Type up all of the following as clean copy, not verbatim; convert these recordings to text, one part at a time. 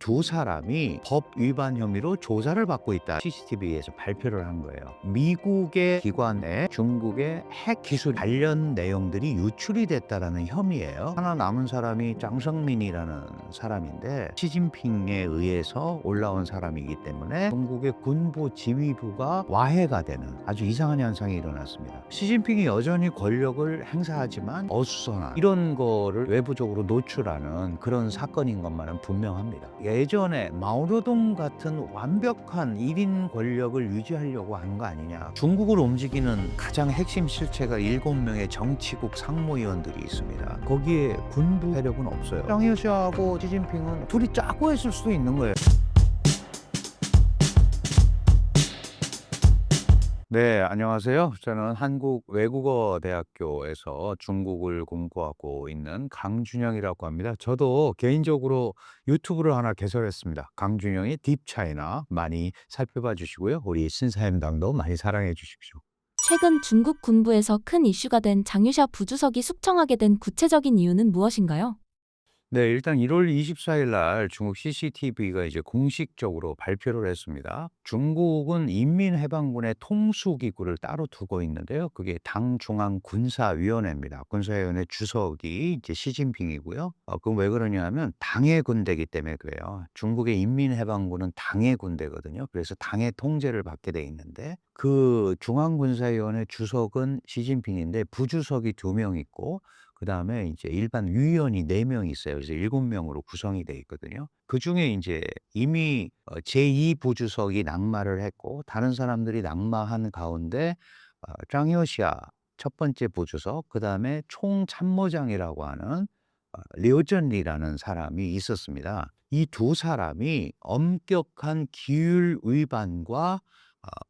두 사람이 법 위반 혐의로 조사를 받고 있다. CCTV에서 발표를 한 거예요. 미국의 기관에 중국의 핵 기술 관련 내용들이 유출이 됐다라는 혐의예요. 하나 남은 사람이 장성민이라는 사람인데 시진핑에 의해서 올라온 사람이기 때문에 중국의 군부 지휘부가 와해가 되는 아주 이상한 현상이 일어났습니다. 시진핑이 여전히 권력을 행사하지만 어수선한 이런 거를 외부적으로 노출하는 그런 사건인 것만은 분명합니다. 예전에 마오쩌둥 같은 완벽한 1인 권력을 유지하려고 한 거 아니냐. 중국을 움직이는 가장 핵심 실체가 7명의 정치국 상무위원들이 있습니다. 거기에 군부 세력은 없어요. 장여시하고 시진핑은 둘이 짜고 했을 수도 있는 거예요. 네, 안녕하세요. 저는 한국외국어대학교에서 중국을 공부하고 있는 강준영이라고 합니다. 저도 개인적으로 유튜브를 하나 개설했습니다. 강준영의 딥차이나 많이 살펴봐 주시고요. 우리 신사임당도 많이 사랑해 주십시오. 최근 중국 군부에서 큰 이슈가 된 장유샤 부주석이 숙청하게 된 구체적인 이유는 무엇인가요? 네, 일단 1월 24일 날 중국 CCTV가 이제 공식적으로 발표를 했습니다. 중국은 인민해방군의 통수기구를 따로 두고 있는데요. 그게 당중앙군사위원회입니다. 군사위원회 주석이 이제 시진핑이고요. 그건 왜 그러냐면 당의 군대이기 때문에 그래요. 중국의 인민해방군은 당의 군대거든요. 그래서 당의 통제를 받게 돼 있는데 그 중앙군사위원회 주석은 시진핑인데 부주석이 2명 있고 그다음에 이제 일반 위원이 4명 있어요. 그래서 7명으로 구성이 돼 있거든요. 그중에 인제 이미 제2 부주석이 낙마를 했고 다른 사람들이 낙마한 가운데 장여시아 첫 번째 부주석 그다음에 총참모장이라고 하는 려전리라는 사람이 있었습니다. 이 두 사람이 엄격한 기율 위반과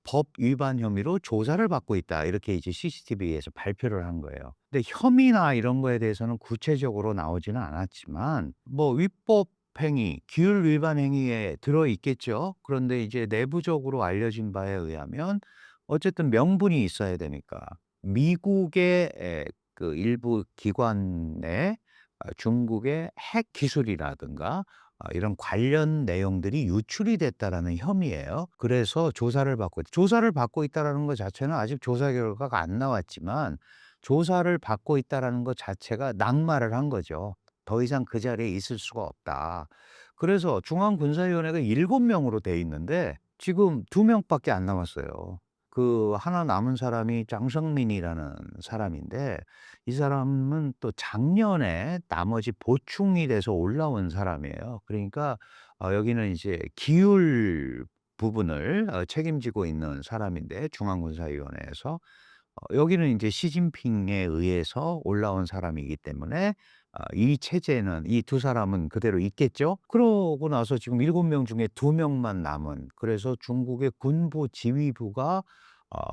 법 위반 혐의로 조사를 받고 있다. 이렇게 이제 CCTV에서 발표를 한 거예요. 근데 혐의나 이런 거에 대해서는 구체적으로 나오지는 않았지만 뭐 위법 행위, 규율 위반 행위에 들어 있겠죠. 그런데 이제 내부적으로 알려진 바에 의하면 어쨌든 명분이 있어야 되니까 미국의 그 일부 기관에 중국의 핵 기술이라든가 이런 관련 내용들이 유출이 됐다라는 혐의예요. 그래서 조사를 받고 있다라는 것 자체는 아직 조사 결과가 안 나왔지만 조사를 받고 있다라는 것 자체가 낙마를 한 거죠. 더 이상 그 자리에 있을 수가 없다. 그래서 중앙군사위원회가 7명으로 돼 있는데 지금 2명밖에 안 남았어요. 그 하나 남은 사람이 장성민이라는 사람인데 이 사람은 또 작년에 나머지 보충이 돼서 올라온 사람이에요. 그러니까 여기는 이제 기율 부분을 책임지고 있는 사람인데 중앙군사위원회에서 여기는 인제 시진핑에 의해서 올라온 사람이기 때문에 이 체제는 이 두 사람은 그대로 있겠죠. 그러고 나서 지금 7명 중에 2명만 남은 그래서 중국의 군부 지휘부가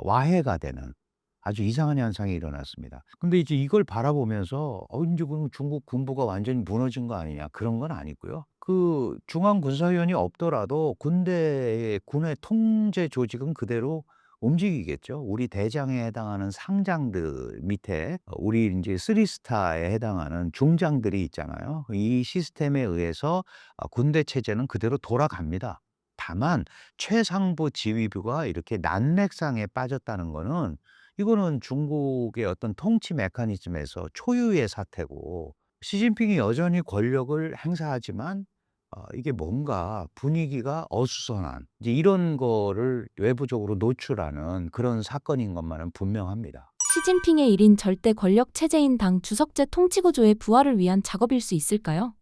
와해가 되는 아주 이상한 현상이 일어났습니다. 근데 이제 이걸 바라보면서 인제 그럼 '중국 군부가 완전히 무너진 거 아니냐.' 그런 건 아니고요. 그 중앙군사위원이 없더라도 군의 통제 조직은 그대로 움직이겠죠. 우리 대장에 해당하는 상장들 밑에 우리 인제 3 스타에 해당하는 중장들이 있잖아요. 이 시스템에 의해서 군대 체제는 그대로 돌아갑니다. 다만 최상부 지휘부가 이렇게 난맥상에 빠졌다는 거는 이거는 중국의 어떤 통치 메커니즘에서 초유의 사태고 시진핑이 여전히 권력을 행사하지만 이게 뭔가 분위기가 어수선한 이제 이런 거를 외부적으로 노출하는 그런 사건인 것만은 분명합니다. 시진핑의 1인 절대 권력 체제인 당 주석제 통치구조의 부활을 위한 작업일 수 있을까요?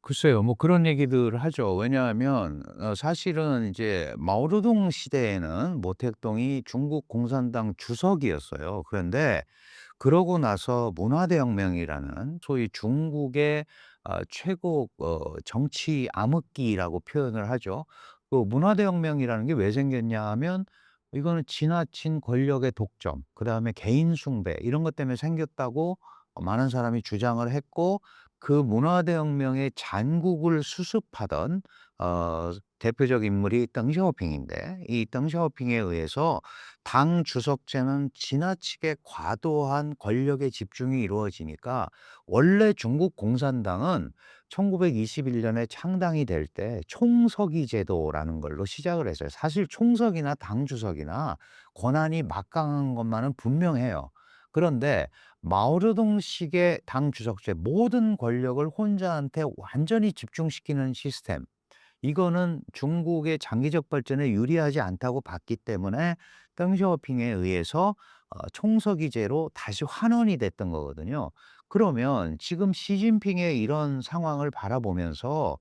글쎄요. 뭐 그런 얘기들을 하죠. 왜냐하면 사실은 이제 마오쩌둥 시대에는 모택동이 중국 공산당 주석이었어요. 그런데 그러고 나서 문화대혁명이라는 소위 중국의 최고 정치 암흑기라고 표현을 하죠. 그 문화대혁명이라는 게 왜 생겼냐 하면 이거는 지나친 권력의 독점 그다음에 개인 숭배 이런 것 때문에 생겼다고 많은 사람이 주장을 했고 그 문화대혁명의 잔국을 수습하던 대표적 인물이 덩샤오핑인데 이 덩샤오핑에 의해서 당 주석제는 지나치게 과도한 권력의 집중이 이루어지니까 원래 중국 공산당은 1921 년에 창당이 될 때 총서기 제도라는 걸로 시작을 했어요. 사실 총석이나 당 주석이나 권한이 막강한 것만은 분명해요. 그런데 마오쩌둥식의 당 주석제, 모든 권력을 혼자한테 완전히 집중시키는 시스템, 이거는 중국의 장기적 발전에 유리하지 않다고 봤기 때문에 덩샤오핑에 의해서 총서기제로 다시 환원이 됐던 거거든요. 그러면 지금 시진핑의 이런 상황을 바라보면서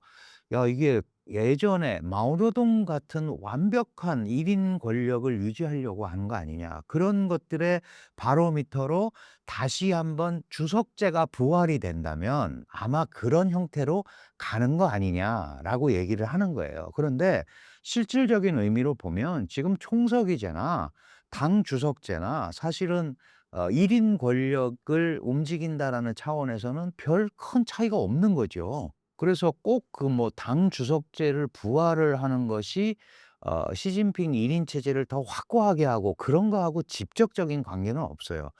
'야, 이게 예전에 마오쩌둥 같은 완벽한 1인 권력을 유지하려고 하는 거 아니냐.' 그런 것들의 바로미터로 다시 한번 주석제가 부활이 된다면 아마 그런 형태로 가는 거 아니냐라고 얘기를 하는 거예요. 그런데 실질적인 의미로 보면 지금 총서기제나 당 주석제나 사실은 1인 권력을 움직인다라는 차원에서는 별 큰 차이가 없는 거죠. 그래서 꼭 그 뭐 당 주석제를 부활을 하는 것이 시진핑 1인 체제를 더 확고하게 하고 그런 거하고 직접적인 관계는 없어요.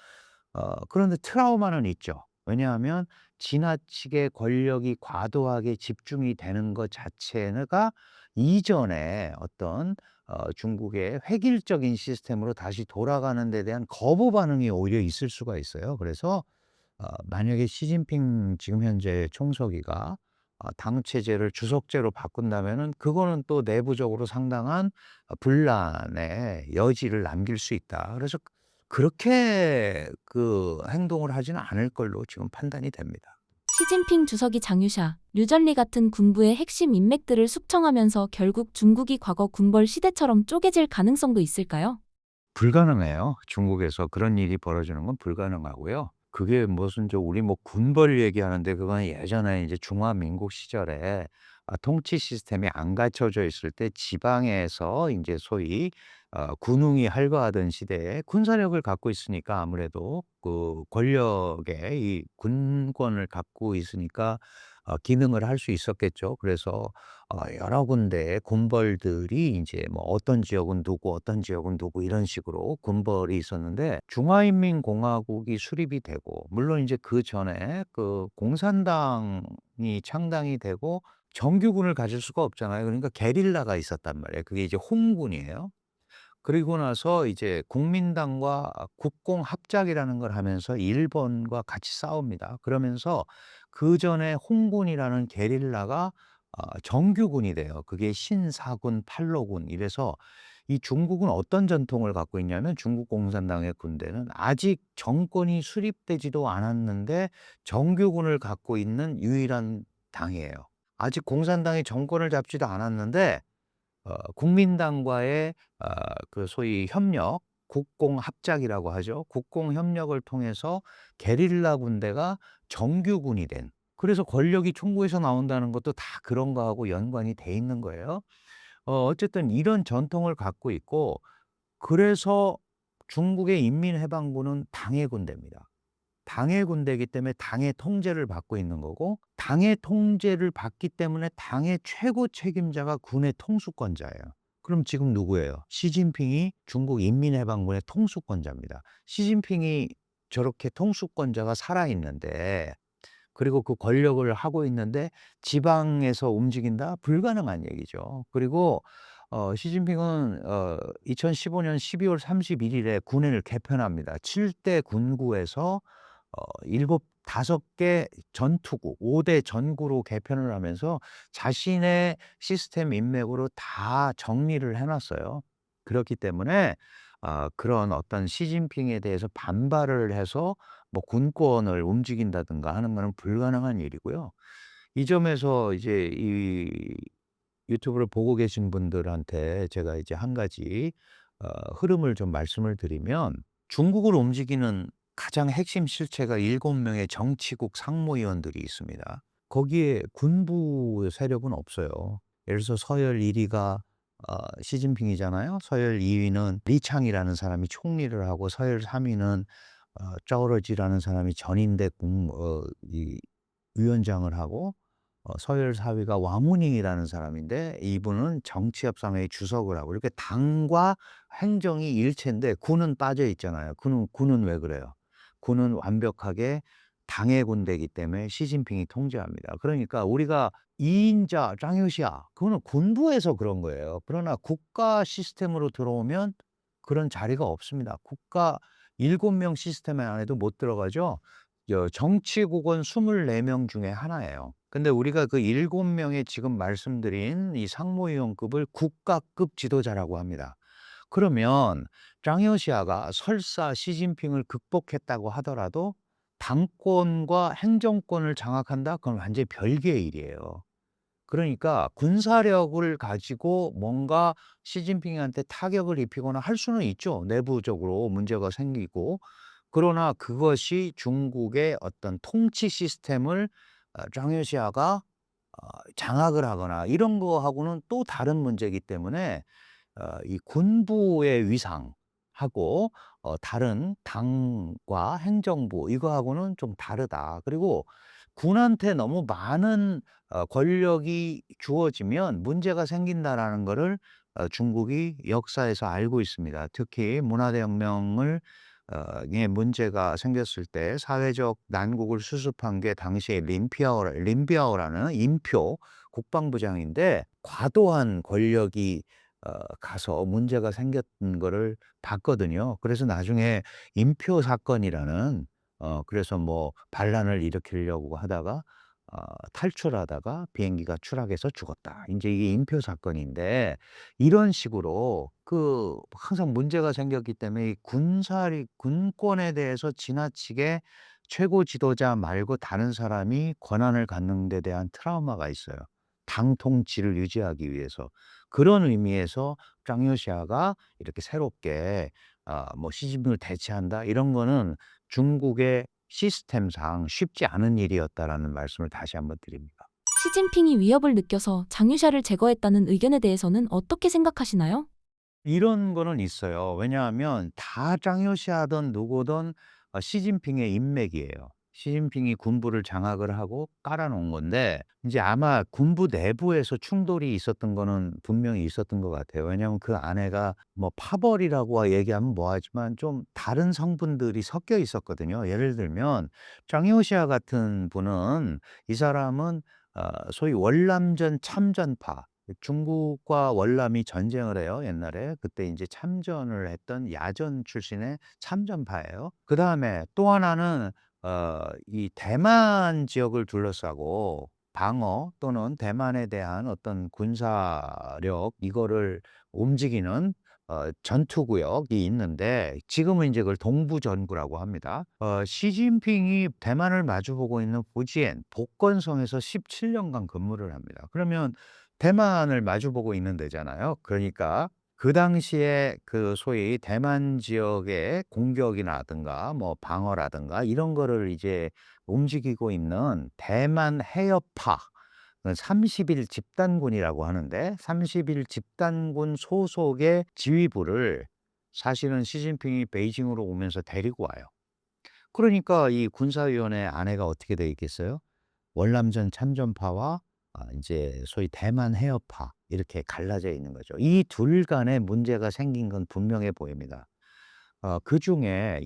그런데 트라우마는 있죠. 왜냐하면 지나치게 권력이 과도하게 집중이 되는 것 자체가 이전에 어떤 중국의 획일적인 시스템으로 다시 돌아가는 데 대한 거부 반응이 오히려 있을 수가 있어요. 그래서 만약에 시진핑 지금 현재 총서기가 당 체제를 주석제로 바꾼다면은 그거는 또 내부적으로 상당한 분란의 여지를 남길 수 있다. 그래서 그렇게 그 행동을 하지는 않을 걸로 지금 판단이 됩니다. 시진핑 주석이 장유샤, 류전리 같은 군부의 핵심 인맥들을 숙청하면서 결국 중국이 과거 군벌 시대처럼 쪼개질 가능성도 있을까요? 불가능해요. 중국에서 그런 일이 벌어지는 건 불가능하고요. 그게 무슨 우리 뭐 군벌 얘기하는데 그건 예전에 이제 중화민국 시절에 통치 시스템이 안 갖춰져 있을 때 지방에서 이제 소위 군웅이 활보하던 시대에 군사력을 갖고 있으니까 아무래도 그 권력의 이 군권을 갖고 있으니까 기능을 할 수 있었겠죠. 그래서 여러 군데의 군벌들이 인제 뭐 어떤 지역은 누구, 어떤 지역은 누구 이런 식으로 군벌이 있었는데 중화인민공화국이 수립이 되고 물론 인제 그전에 그 공산당이 창당이 되고 정규군을 가질 수가 없잖아요. 그러니까 게릴라가 있었단 말이에요. 그게 이제 홍군이에요. 그리고 나서 이제 국민당과 국공합작이라는 걸 하면서 일본과 같이 싸웁니다. 그러면서 그전에 홍군이라는 게릴라가 정규군이 돼요. 그게 신사군, 팔로군 이래서 이 중국은 어떤 전통을 갖고 있냐면 중국 공산당의 군대는 아직 정권이 수립되지도 않았는데 정규군을 갖고 있는 유일한 당이에요. 아직 공산당이 정권을 잡지도 않았는데 국민당과의 그 소위 협력, 국공합작이라고 하죠. 국공협력을 통해서 게릴라 군대가 정규군이 된, 그래서 권력이 총구에서 나온다는 것도 다 그런 거하고 연관이 돼 있는 거예요. 어쨌든 이런 전통을 갖고 있고 그래서 중국의 인민해방군은 당의 군대입니다. 당의 군대이기 때문에 당의 통제를 받고 있는 거고 당의 통제를 받기 때문에 당의 최고 책임자가 군의 통수권자예요. 그럼 지금 누구예요? 시진핑이 중국 인민해방군의 통수권자입니다. 시진핑이 저렇게 통수권자가 살아있는데 그리고 그 권력을 하고 있는데 지방에서 움직인다? 불가능한 얘기죠. 그리고 시진핑은 2015년 12월 31 일에 군을 개편합니다. 7대 군구에서 5 개 전투구, 5대 전구로 개편을 하면서 자신의 시스템 인맥으로 다 정리를 해 놨어요. 그렇기 때문에 그런 어떤 시진핑에 대해서 반발을 해서 뭐 군권을 움직인다든가 하는 거는 불가능한 일이고요. 이 점에서 이제 이 유튜브를 보고 계신 분들한테 제가 이제 한 가지 흐름을 좀 말씀을 드리면 중국을 움직이는 가장 핵심 실체가 7 명의 정치국 상무위원들이 있습니다. 거기에 군부 세력은 없어요. 예를 들어서 서열 1 위가 시진핑이잖아요. 서열 2 위는 리창이라는 사람이 총리를 하고 서열 3 위는 짜오러지라는 사람이 전인대 이 위원장을 하고 서열 4위가 와무닝이라는 사람인데 이분은 정치협상회의 주석을 하고 이렇게 당과 행정이 일체인데 군은 빠져 있잖아요. 군은 왜 그래요? 군은 완벽하게 당의 군대이기 때문에 시진핑이 통제합니다. 그러니까 우리가 2 인자 짱요시아 그거는 군부에서 그런 거예요. 그러나 국가 시스템으로 들어오면 그런 자리가 없습니다. 국가 7명 시스템 안에도 못 들어가죠. 정치국은 24명 중에 하나예요. 근데 우리가 그 7명의 지금 말씀드린 이 상무위원급을 국가급 지도자라고 합니다. 그러면 짱여시아가 설사 시진핑을 극복했다고 하더라도 당권과 행정권을 장악한다? 그건 완전히 별개의 일이에요. 그러니까 군사력을 가지고 뭔가 시진핑한테 타격을 입히거나 할 수는 있죠. 내부적으로 문제가 생기고. 그러나 그것이 중국의 어떤 통치 시스템을 짱여시아가 장악을 하거나 이런 거하고는 또 다른 문제이기 때문에 이 군부의 위상하고 다른 당과 행정부 이거하고는 좀 다르다. 그리고 군한테 너무 많은 권력이 주어지면 문제가 생긴다라는 거를 중국이 역사에서 알고 있습니다. 특히 문화대혁명을 에 문제가 생겼을 때 사회적 난국을 수습한 게 당시에 린비아오라는 인표 국방부장인데 과도한 권력이 가서 문제가 생겼던 거를 봤거든요. 그래서 나중에 인표 사건이라는 그래서 뭐 반란을 일으키려고 하다가 탈출하다가 비행기가 추락해서 죽었다. 인제 이게 인표 사건인데 이런 식으로 항상 문제가 생겼기 때문에 이 군권에 대해서 지나치게 최고 지도자 말고 다른 사람이 권한을 갖는 데 대한 트라우마가 있어요. 당 통치를 유지하기 위해서. 그런 의미에서 짱요시아가 이렇게 새롭게 뭐 시진핑을 대체한다 이런 거는 중국의 시스템상 쉽지 않은 일이었다라는 말씀을 다시 한번 드립니다. 시진핑이 위협을 느껴서 장유샤를 제거했다는 의견에 대해서는 어떻게 생각하시나요? 이런 거는 있어요. 왜냐하면 다 짱요시하든 누구든 시진핑의 인맥이에요. 시진핑이 군부를 장악을 하고 깔아 놓은 건데 인제 아마 군부 내부에서 충돌이 있었던 거는 분명히 있었던 것 같아요. 왜냐하면 그 안에가 뭐 파벌이라고 얘기하면 뭐하지만 좀 다른 성분들이 섞여 있었거든요. 예를 들면 짱요시아 같은 분은 이 사람은 소위 월남전 참전파 중국과 월남이 전쟁을 해요, 옛날에. 그때 인제 참전을 했던 야전 출신의 참전파예요. 그다음에 또 하나는 이 대만 지역을 둘러싸고 방어 또는 대만에 대한 어떤 군사력 이거를 움직이는 전투 구역이 있는데 지금은 인제 그걸 동부전구라고 합니다. 시진핑이 대만을 마주보고 있는 fujian 복건성에서 17 년간 근무를 합니다. 그러면 대만을 마주보고 있는 데잖아요. 그러니까 그 당시에 그 소위 대만 지역의 공격이라든가 뭐 방어라든가 이런 거를 이제 움직이고 있는 대만 해협파 30일 집단군이라고 하는데 30일 집단군 소속의 지휘부를 사실은 시진핑이 베이징으로 오면서 데리고 와요. 그러니까 이 군사위원회 안에가 어떻게 돼 있겠어요? 월남전 참전파와 인제 소위 대만 해협파 이렇게 갈라져 있는 거죠. 이 둘 간에 문제가 생긴 건 분명해 보입니다. 그중에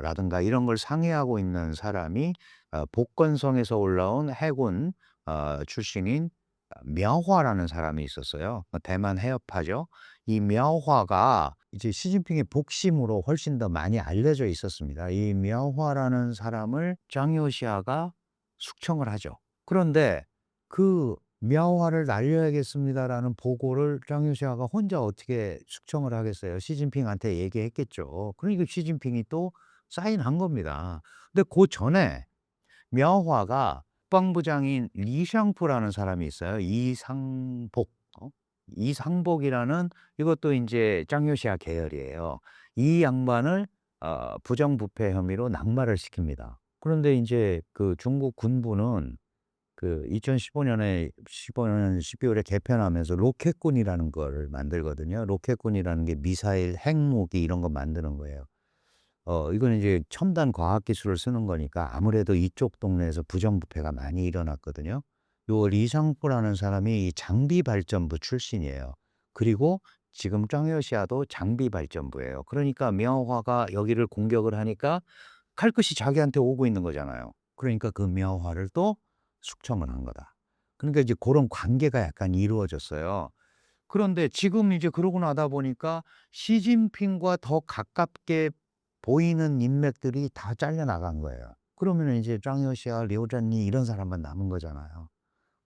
라든가 이런 걸 상의하고 있는 사람이 복건성에서 올라온 해군 출신인苗화라는 사람이 있었어요. 대만 해협파죠. 이苗화가 이제 시진핑의 복심으로 훨씬 더 많이 알려져 있었습니다. 이苗화라는 사람을 짱요시아가 숙청을 하죠. 그런데 그 "苗화를 날려야겠습니다."라는 보고를 짱유시아가 혼자 어떻게 숙청을 하겠어요. 시진핑한테 얘기했겠죠. 그러니까 시진핑이 또 사인한 겁니다. 근데 그전에苗화가 국방부장인 리샹프라는 사람이 있어요. 이상복. 이상복이라는 이것도 인제 짱요시아 계열이에요. 이 양반을 부정부패 혐의로 낙마를 시킵니다. 그런데 인제 그 중국 군부는 2015년에 15년 12월에 개편하면서 로켓군이라는 거를 만들거든요. 로켓군이라는 게 미사일, 핵무기 이런 거 만드는 거예요. 이거는 이제 첨단 과학 기술을 쓰는 거니까 아무래도 이쪽 동네에서 부정부패가 많이 일어났거든요. 요 리상포라는 사람이 이 장비 발전부 출신이에요. 그리고 지금 짱여시아도 장비 발전부예요. 그러니까 미아오화가 여기를 공격을 하니까 칼끝이 자기한테 오고 있는 거잖아요. 그러니까 그 미아오화를 또 숙청을 한 거다. 그러니까 이제 고런 관계가 약간 이루어졌어요. 그런데 지금 이제 그러고 나다 보니까 시진핑과 더 가깝게 보이는 인맥들이 다 잘려나간 거예요. 그러면은 이제 짱여시아, 려우잔리 이런 사람만 남은 거잖아요.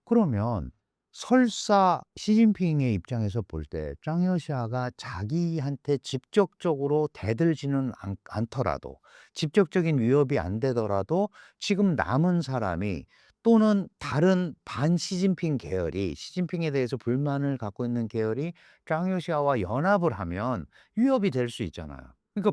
그러면 설사 시진핑의 입장에서 볼 때 짱여시아가 자기한테 직접적으로 대들지는 않더라도, 직접적인 위협이 안 되더라도 지금 남은 사람이 또는 다른 반 시진핑 계열이, 시진핑에 대해서 불만을 갖고 있는 계열이 짱여시아와 연합을 하면 위협이 될 수 있잖아요. 그러니까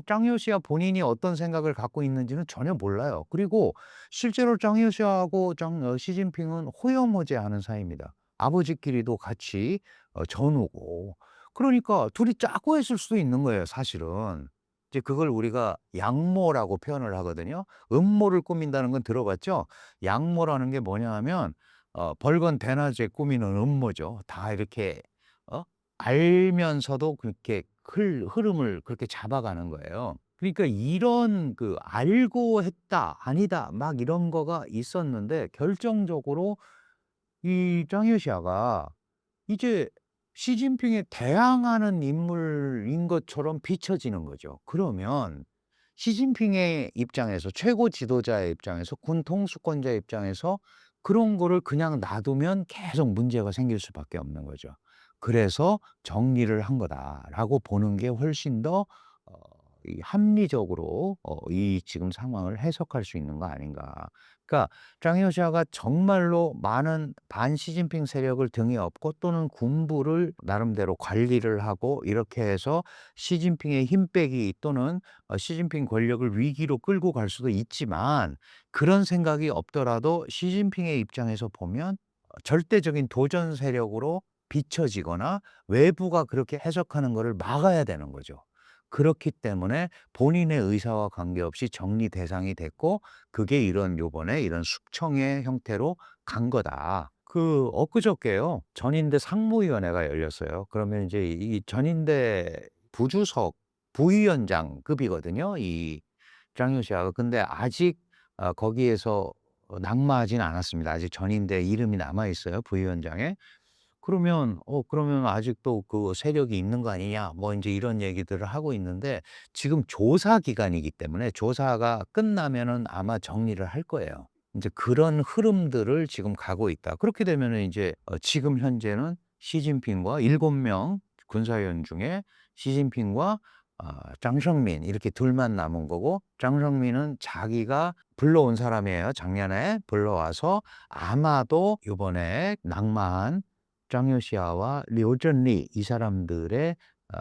짱여시아 본인이 어떤 생각을 갖고 있는지는 전혀 몰라요. 그리고 실제로 짱여시아하고 시진핑은 호여모제하는 사이입니다. 아버지끼리도 같이 전우고. 그러니까 둘이 짜고 했을 수도 있는 거예요, 사실은. 이제 그걸 우리가 양모라고 표현을 하거든요. 음모를 꾸민다는 건 들어봤죠? 양모라는 게 뭐냐 하면 벌건 대낮에 꾸미는 음모죠. 다 이렇게 어 알면서도 그렇게 흐름을 그렇게 잡아가는 거예요. 그러니까 이런 그 알고 했다, 아니다 막 이런 거가 있었는데 결정적으로 이 짱여시아가 이제 시진핑에 대항하는 인물인 것처럼 비춰지는 거죠. 그러면 시진핑의 입장에서, 최고 지도자의 입장에서, 군 통수권자의 입장에서 그런 거를 그냥 놔두면 계속 문제가 생길 수밖에 없는 거죠. 그래서 '정리를 한 거다.'라고 보는 게 훨씬 더 어 이 합리적으로 이 지금 상황을 해석할 수 있는 거 아닌가. 그러니까 짱여시아가 정말로 많은 반시진핑 세력을 등에 업고 또는 군부를 나름대로 관리를 하고 이렇게 해서 시진핑의 힘 빼기 또는 시진핑 권력을 위기로 끌고 갈 수도 있지만, 그런 생각이 없더라도 시진핑의 입장에서 보면 절대적인 도전 세력으로 비춰지거나 외부가 그렇게 해석하는 거를 막아야 되는 거죠. 그렇기 때문에 본인의 의사와 관계없이 정리 대상이 됐고, 그게 이런 요번에 이런 숙청의 형태로 간 거다. 엊그저께요. 전인대 상무위원회가 열렸어요. 그러면 이제 이 전인대 부주석 부위원장급이거든요, 이 짱요시아가. 근데 아직 거기에서 낙마하진 않았습니다. 아직 전인대 이름이 남아 있어요, 부위원장에. 그러면 아직도 그 세력이 있는 거 아니냐 뭐 인제 이런 얘기들을 하고 있는데, 지금 조사 기간이기 때문에 조사가 끝나면은 아마 정리를 할 거예요. 인제 그런 흐름들을 지금 가고 있다. 그렇게 되면은 인제 지금 현재는 시진핑과 7명 군사위원 중에 시진핑과 장성민 이렇게 둘만 남은 거고, 장성민은 자기가 불러온 사람이에요. 작년에 불러와서 아마도 요번에 낙마한 짱요시아와 류전리 이 사람들의 어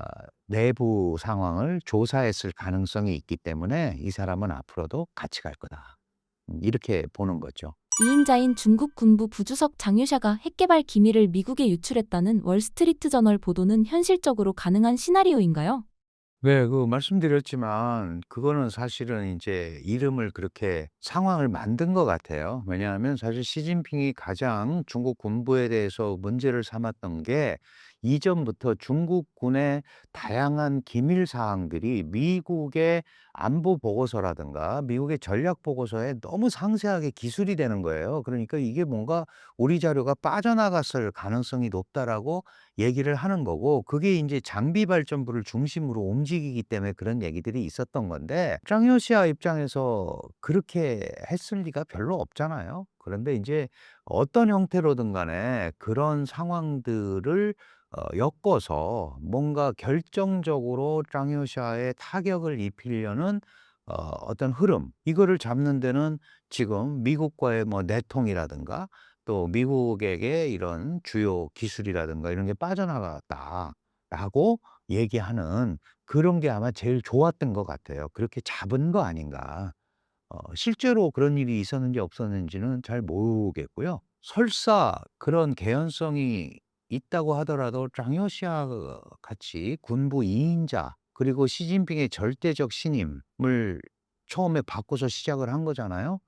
내부 상황을 조사했을 가능성이 있기 때문에 이 사람은 앞으로도 같이 갈 거다. 이렇게 보는 거죠. 2인자인 중국 군부 부주석 장유샤가 핵개발 기밀을 미국에 유출했다는 월스트리트 저널 보도는 현실적으로 가능한 시나리오인가요? 네. 말씀드렸지만 그거는 사실은 인제 이름을 그렇게 상황을 만든 것 같아요. 왜냐하면 사실 시진핑이 가장 중국 군부에 대해서 문제를 삼았던 게, 이전부터 중국군의 다양한 기밀 사항들이 미국의 안보 보고서라든가 미국의 전략 보고서에 너무 상세하게 기술이 되는 거예요. 그러니까 이게 뭔가 '우리 자료가 빠져나갔을 가능성이 높다.'라고 얘기를 하는 거고, 그게 인제 장비 발전부를 중심으로 움직이기 때문에 그런 얘기들이 있었던 건데, 짱요시아 입장에서 그렇게 했을 리가 별로 없잖아요. 그런데 인제 어떤 형태로든 간에 그런 상황들을 엮어서 뭔가 결정적으로 짱요시아에 타격을 입히려는 어떤 흐름, 이거를 잡는 데는 지금 미국과의 뭐 내통이라든가 또 미국에게 이런 주요 기술이라든가 이런 게 빠져나갔다라고 얘기하는 그런 게 아마 제일 좋았던 것 같아요. 그렇게 잡은 거 아닌가. 실제로 그런 일이 있었는지 없었는지는 잘 모르겠고요. 설사 그런 개연성이 있다고 하더라도 짱여시아 같이 군부 2인자 그리고 시진핑의 절대적 신임을 처음에 받고서 시작을 한 거잖아요.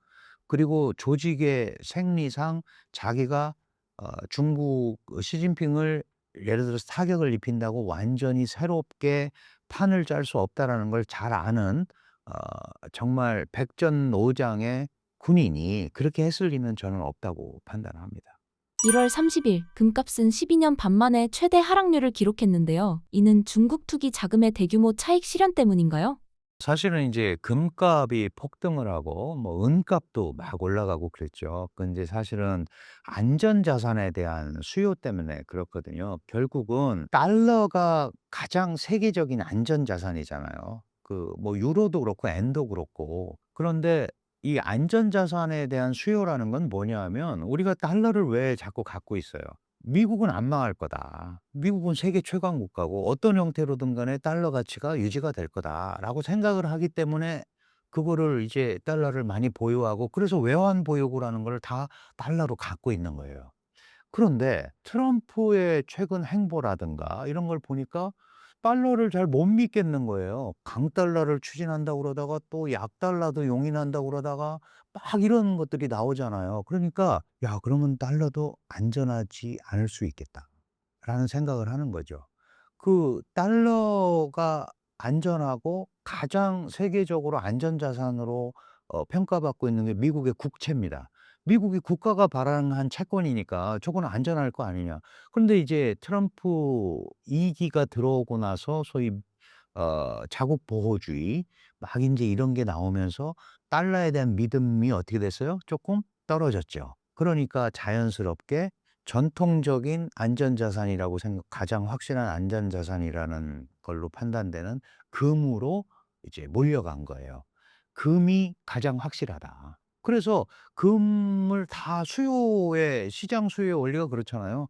그리고 조직의 생리상 자기가 중국 시진핑을 예를 들어서 타격을 입힌다고 완전히 새롭게 판을 짤 수 없다라는 걸 잘 아는 어 정말 백전노장의 군인이 그렇게 했을 리는 저는 없다고 판단합니다. 1월 30일 금값은 12년 반 만에 최대 하락률을 기록했는데요. 이는 중국 투기 자금의 대규모 차익 실현 때문인가요? 사실은 이제 금값이 폭등을 하고 뭐 은값도 막 올라가고 그랬죠. 근데 사실은 안전자산에 대한 수요 때문에 그렇거든요. 결국은 달러가 가장 세계적인 안전자산이잖아요. 그 뭐 유로도 그렇고 엔도 그렇고. 그런데 이 안전자산에 대한 수요라는 건 뭐냐 하면 우리가 달러를 왜 자꾸 갖고 있어요? '미국은 안 망할 거다. 미국은 세계 최강 국가고 어떤 형태로든 간에 달러 가치가 유지가 될 거다.'라고 생각을 하기 때문에 그거를 이제 달러를 많이 보유하고 그래서 외환 보유고라는 걸 다 달러로 갖고 있는 거예요. 그런데 트럼프의 최근 행보라든가 이런 걸 보니까 달러를 잘 못 믿겠는 거예요. 강달러를 추진한다고 그러다가 또 약달러도 용인한다고 그러다가 막 이런 것들이 나오잖아요. 그러니까 '야 그러면 달러도 안전하지 않을 수 있겠다.'라는 생각을 하는 거죠. 그 달러가 안전하고 가장 세계적으로 안전자산으로 평가받고 있는 게 미국의 국채입니다. 미국이 국가가 발행한 채권이니까 저거는 안전할 거 아니냐. 그런데 이제 트럼프 2 기가 들어오고 나서 소위 자국 보호주의 막 인제 이런 게 나오면서 달러에 대한 믿음이 어떻게 됐어요? 쪼끔 떨어졌죠. 그러니까 자연스럽게 전통적인 안전자산이라고 생각 가장 확실한 안전자산이라는 걸로 판단되는 금으로 이제 몰려간 거예요. 금이 가장 확실하다. 그래서 금을 다 수요에 시장 수요의 원리가 그렇잖아요.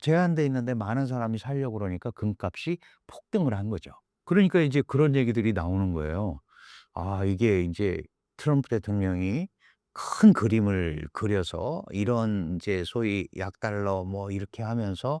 제한돼 있는데 많은 사람이 사려고 그러니까 금값이 폭등을 한 거죠. 그러니까 이제 그런 얘기들이 나오는 거예요. 아 이게 인제 트럼프 대통령이 큰 그림을 그려서 이런 인제 소위 약달러 뭐 이렇게 하면서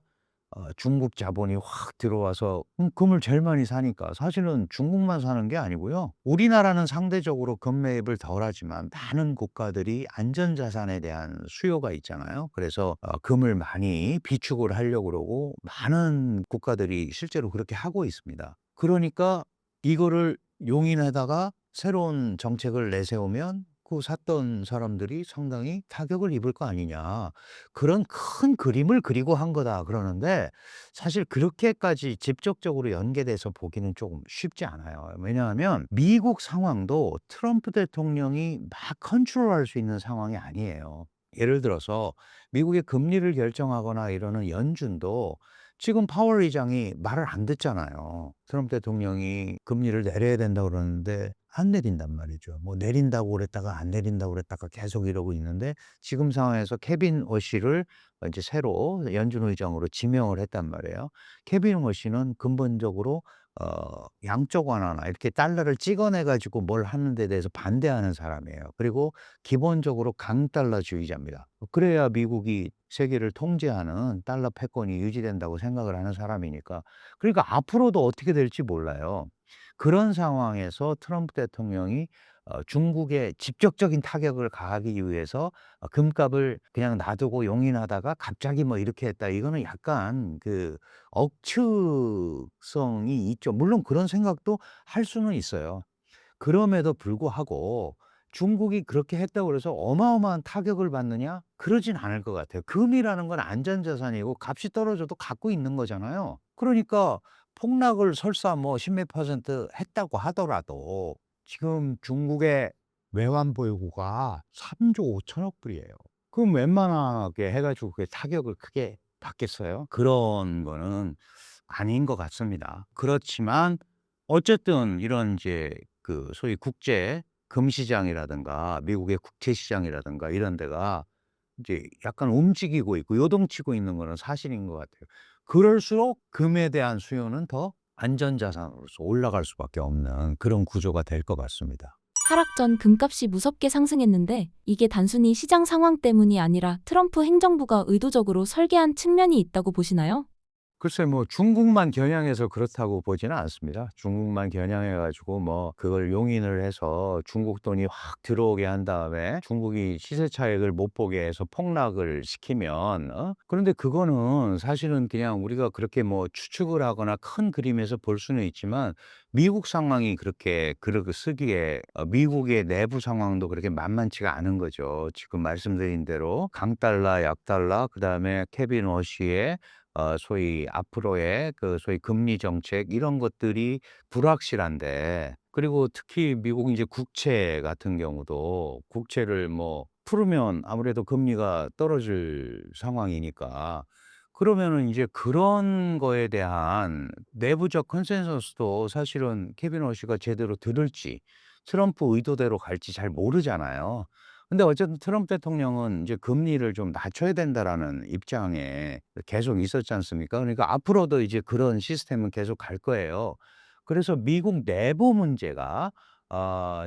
중국 자본이 확 들어와서 금을 제일 많이 사니까 사실은 중국만 사는 게 아니고요. 우리나라는 상대적으로 금 매입을 덜하지만 많은 국가들이 안전자산에 대한 수요가 있잖아요. 그래서 금을 많이 비축을 하려고 그러고 많은 국가들이 실제로 그렇게 하고 있습니다. 그러니까 이거를 용인해다가 새로운 정책을 내세우면 그 샀던 사람들이 상당히 타격을 입을 거 아니냐. 그런 큰 그림을 그리고 한 거다 그러는데 사실 그렇게까지 직접적으로 연계돼서 보기는 조금 쉽지 않아요. 왜냐하면 미국 상황도 트럼프 대통령이 막 컨트롤할 수 있는 상황이 아니에요. 예를 들어서 미국의 금리를 결정하거나 이러는 연준도 지금 파월 의장이 말을 안 듣잖아요. 트럼프 대통령이 금리를 내려야 된다고 그러는데 안 내린단 말이죠. 뭐 내린다고 그랬다가 안 내린다고 그랬다가 계속 이러고 있는데 지금 상황에서 케빈 워시를 이제 새로 연준 의장으로 지명을 했단 말이에요. 케빈 워시는 근본적으로 양적 완화나 이렇게 달러를 찍어내 가지고 뭘 하는 데 대해서 반대하는 사람이에요. 그리고 기본적으로 강달러주의자입니다. 그래야 미국이 세계를 통제하는 달러 패권이 유지된다고 생각을 하는 사람이니까. 그러니까 앞으로도 어떻게 될지 몰라요. 그런 상황에서 트럼프 대통령이 중국에 직접적인 타격을 가하기 위해서 금값을 그냥 놔두고 용인하다가 갑자기 뭐 이렇게 했다. 이거는 약간 그 억측성이 있죠. 물론 그런 생각도 할 수는 있어요. 그럼에도 불구하고 중국이 그렇게 했다고 그래서 어마어마한 타격을 받느냐? 그러진 않을 것 같아요. 금이라는 건 안전자산이고 값이 떨어져도 갖고 있는 거잖아요. 그러니까 폭락을 설사 뭐 십몇 퍼센트 했다고 하더라도 지금 중국의 외환 보유고가 3조 5천억 불이에요. 그럼 웬만하게 해 가지고 그게 타격을 크게 받겠어요? 그런 거는 아닌 것 같습니다. 그렇지만 어쨌든 이런 이제 그 소위 국제 금시장이라든가 미국의 국채 시장이라든가 이런 데가 이제 약간 움직이고 있고 요동치고 있는 거는 사실인 것 같아요. 그럴수록 금에 대한 수요는 더 안전자산으로서 올라갈 수밖에 없는 그런 구조가 될 것 같습니다. 하락 전 금값이 무섭게 상승했는데 이게 단순히 시장 상황 때문이 아니라 트럼프 행정부가 의도적으로 설계한 측면이 있다고 보시나요? 글쎄 뭐 중국만 겨냥해서 그렇다고 보지는 않습니다. 중국만 겨냥해 가지고 뭐 그걸 용인을 해서 중국 돈이 확 들어오게 한 다음에 중국이 시세 차익을 못 보게 해서 폭락을 시키면 그런데 그거는 사실은 그냥 우리가 그렇게 뭐 추측을 하거나 큰 그림에서 볼 수는 있지만 미국 상황이 그렇게 쓰기에 미국의 내부 상황도 그렇게 만만치가 않은 거죠. 지금 말씀드린 대로 강달러, 약달러 그다음에 케빈 워시의 소위 앞으로의 그 소위 금리 정책 이런 것들이 불확실한데 그리고 특히 미국 이제 국채 같은 경우도 국채를 뭐 풀으면 아무래도 금리가 떨어질 상황이니까 그러면은 이제 그런 거에 대한 내부적 컨센서스도 사실은 케빈 워시가 제대로 들을지 트럼프 의도대로 갈지 잘 모르잖아요. 근데 어쨌든 트럼프 대통령은 이제 "금리를 좀 낮춰야 된다."라는 입장에 계속 있었지 않습니까? 그러니까 앞으로도 이제 그런 시스템은 계속 갈 거예요. 그래서 미국 내부 문제가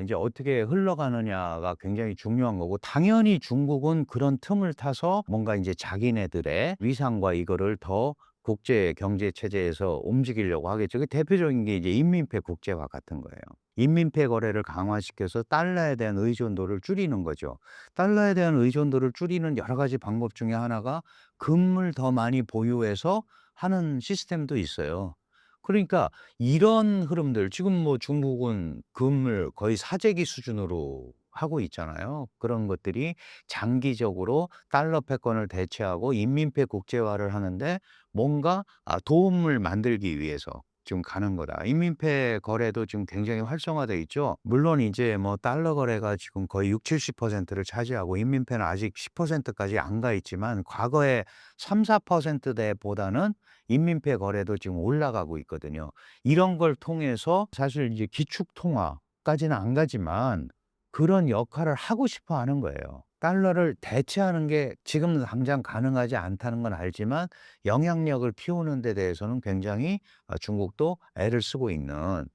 인제 어떻게 흘러가느냐가 굉장히 중요한 거고 당연히 중국은 그런 틈을 타서 뭔가 인제 자기네들의 위상과 이거를 더 국제 경제 체제에서 움직이려고 하겠죠. 그 대표적인 게 이제 인민폐 국제화 같은 거예요. 인민폐 거래를 강화시켜서 달러에 대한 의존도를 줄이는 거죠. 달러에 대한 의존도를 줄이는 여러 가지 방법 중에 하나가 금을 더 많이 보유해서 하는 시스템도 있어요. 그러니까 이런 흐름들 지금 뭐 중국은 금을 거의 사재기 수준으로 하고 있잖아요. 그런 것들이 장기적으로 달러 패권을 대체하고 인민폐 국제화를 하는데 뭔가 도움을 만들기 위해서 지금 가는 거다. 인민폐 거래도 지금 굉장히 활성화돼 있죠. 물론 이제 뭐 달러 거래가 지금 거의 60-70%를 차지하고 인민폐는 아직 10%까지 안 가 있지만 과거에 3-4%대보다는 인민폐 거래도 지금 올라가고 있거든요. 이런 걸 통해서 사실 이제 기축 통화까지는 안 가지만 그런 역할을 하고 싶어 하는 거예요. 달러를 대체하는 게 지금 당장 가능하지 않다는 건 알지만 영향력을 키우는 데 대해서는 굉장히 중국도 애를 쓰고 있는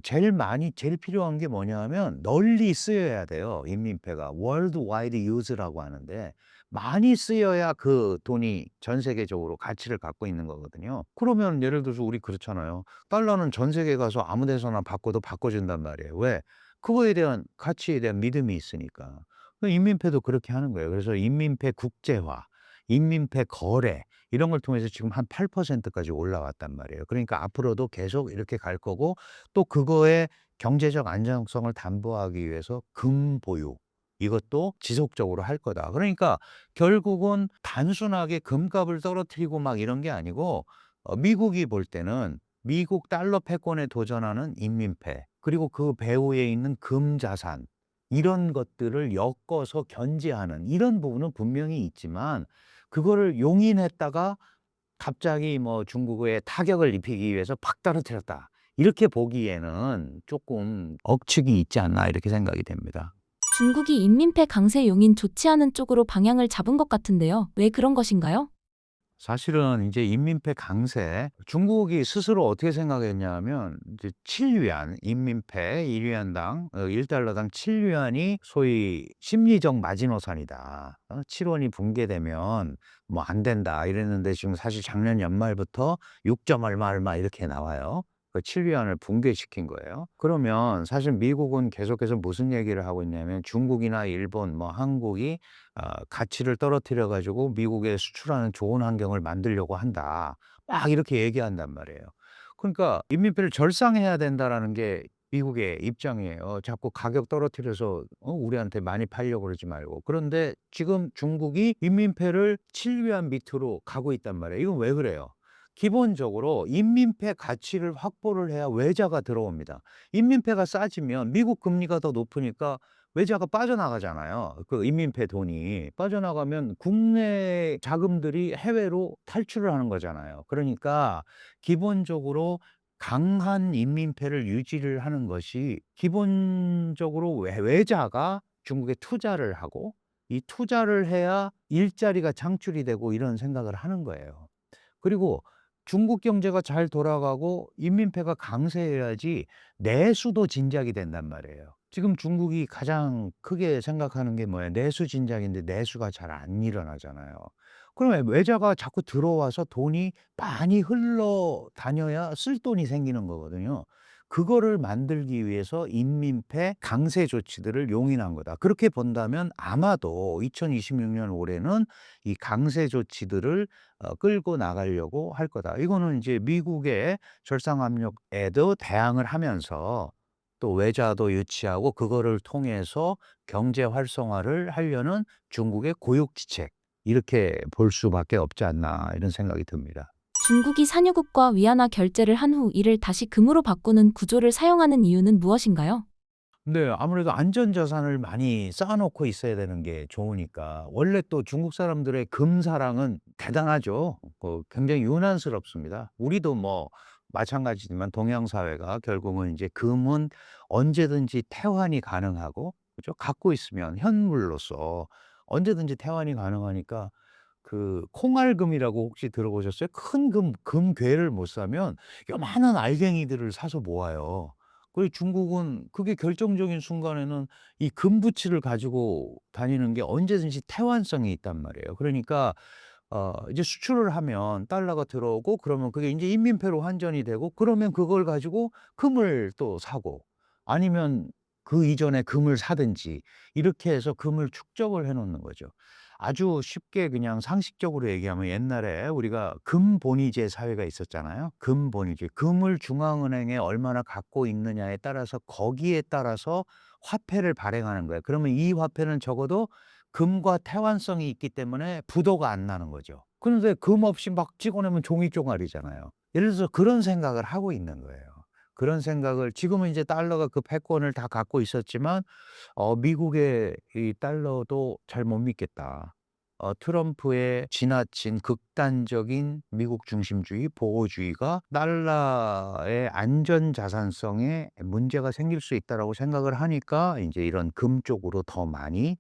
제일 필요한 게 뭐냐 하면 널리 쓰여야 돼요, 인민폐가. 월드와이드 유즈라고 하는데 많이 쓰여야 그 돈이 전 세계적으로 가치를 갖고 있는 거거든요. 그러면 예를 들어서 우리 그렇잖아요. 달러는 전 세계 가서 아무 데서나 바꿔도 바꿔 준단 말이에요. 왜? 그거에 대한 가치에 대한 믿음이 있으니까. 인민폐도 그렇게 하는 거예요. 그래서 인민폐 국제화, 인민폐 거래 이런 걸 통해서 지금 한 8%까지 올라왔단 말이에요. 그러니까 앞으로도 계속 이렇게 갈 거고 또 그거의 경제적 안정성을 담보하기 위해서 금 보유 이것도 지속적으로 할 거다. 그러니까 결국은 단순하게 금값을 떨어뜨리고 막 이런 게 아니고 미국이 볼 때는 미국 달러 패권에 도전하는 인민폐 그리고 그 배후에 있는 금 자산 이런 것들을 엮어서 견제하는 이런 부분은 분명히 있지만 그거를 용인했다가 갑자기 뭐 중국에 타격을 입히기 위해서 팍 떨어뜨렸다. 이렇게 보기에는 조금 억측이 있지 않나 이렇게 생각이 됩니다. 중국이 인민폐 강세 용인 좋지 않은 쪽으로 방향을 잡은 것 같은데요. 왜 그런 것인가요? 사실은 이제 인민폐 강세 중국이 스스로 어떻게 생각했냐 면 이제 7위안 인민폐 1위안당 1달러당 7위안이 소위 심리적 마지노선이다. 7원이 붕괴되면 뭐 안 된다 이랬는데 지금 사실 작년 연말부터 6 점 얼마 얼마 이렇게 나와요. 그 7위안을 붕괴시킨 거예요. 그러면 사실 미국은 계속해서 무슨 얘기를 하고 있냐면 중국이나 일본 뭐 한국이 가치를 떨어뜨려 가지고 미국에 수출하는 좋은 환경을 만들려고 한다. 막 이렇게 얘기한단 말이에요. 그러니까 "인민폐를 절상해야 된다."라는 게 미국의 입장이에요. 자꾸 가격 떨어뜨려서 우리한테 많이 팔려고 그러지 말고. 그런데 지금 중국이 인민폐를 7 위안 밑으로 가고 있단 말이에요. 이건 왜 그래요? 기본적으로 인민폐 가치를 확보를 해야 외자가 들어옵니다. 인민폐가 싸지면 미국 금리가 더 높으니까 외자가 빠져나가잖아요. 그 인민폐 돈이. 빠져나가면 국내 자금들이 해외로 탈출을 하는 거잖아요. 그러니까 기본적으로 강한 인민폐를 유지를 하는 것이 기본적으로 외자가 중국에 투자를 하고 이 투자를 해야 일자리가 창출이 되고 이런 생각을 하는 거예요. 그리고 중국 경제가 잘 돌아가고 인민폐가 강세해야지 내수도 진작이 된단 말이에요. 지금 중국이 가장 크게 생각하는 게 뭐예요? 내수 진작인데 내수가 잘 안 일어나잖아요. 그러면 외자가 자꾸 들어와서 돈이 많이 흘러다녀야 쓸 돈이 생기는 거거든요. 그거를 만들기 위해서 인민폐 강세 조치들을 용인한 거다. 그렇게 본다면 아마도 2026년 올해는 이 강세 조치들을 끌고 나가려고 할 거다. 이거는 이제 미국의 절상 압력에도 대항을 하면서 또 외자도 유치하고 그거를 통해서 경제 활성화를 하려는 중국의 고육지책, 이렇게 볼 수밖에 없지 않나 이런 생각이 듭니다. 중국이 산유국과 위안화 결제를 한 후 이를 다시 금으로 바꾸는 구조를 사용하는 이유는 무엇인가요? 네. 아무래도 안전자산을 많이 쌓아 놓고 있어야 되는 게 좋으니까. 원래 또 중국 사람들의 금 사랑은 대단하죠. 굉장히 유난스럽습니다. 우리도 뭐 마찬가지지만 동양 사회가 결국은 이제 금은 언제든지 퇴환이 가능하고, 그죠? 갖고 있으면 현물로서 언제든지 퇴환이 가능하니까 그 콩알금이라고 혹시 들어보셨어요? 큰 금괴를 못 사면 요만한 알갱이들을 사서 모아요. 그리고 중국은 그게 결정적인 순간에는 이 금부치를 가지고 다니는 게 언제든지 태환성이 있단 말이에요. 그러니까 이제 수출을 하면 달러가 들어오고 그러면 그게 인제 인민폐로 환전이 되고 그러면 그걸 가지고 금을 또 사고, 아니면 그 이전에 금을 사든지 이렇게 해서 금을 축적을 해 놓는 거죠. 아주 쉽게 그냥 상식적으로 얘기하면 옛날에 우리가 금본위제 사회가 있었잖아요. 금본위제. 금을 중앙은행에 얼마나 갖고 있느냐에 따라서 거기에 따라서 화폐를 발행하는 거예요. 그러면 이 화폐는 적어도 금과 태환성이 있기 때문에 부도가 안 나는 거죠. 그런데 금 없이 막 찍어내면 종이 쪼가리잖아요. 예를 들어서 그런 생각을 하고 있는 거예요. 그런 생각을 지금은 이제 달러가 그 패권을 다 갖고 있었지만 미국의 이 달러도 잘 못 믿겠다. 트럼프의 지나친 극단적인 미국 중심주의, 보호주의가 달러의 안전 자산성에 문제가 생길 수 있다라고 생각을 하니까 인제 이런 금 쪽으로 더 많이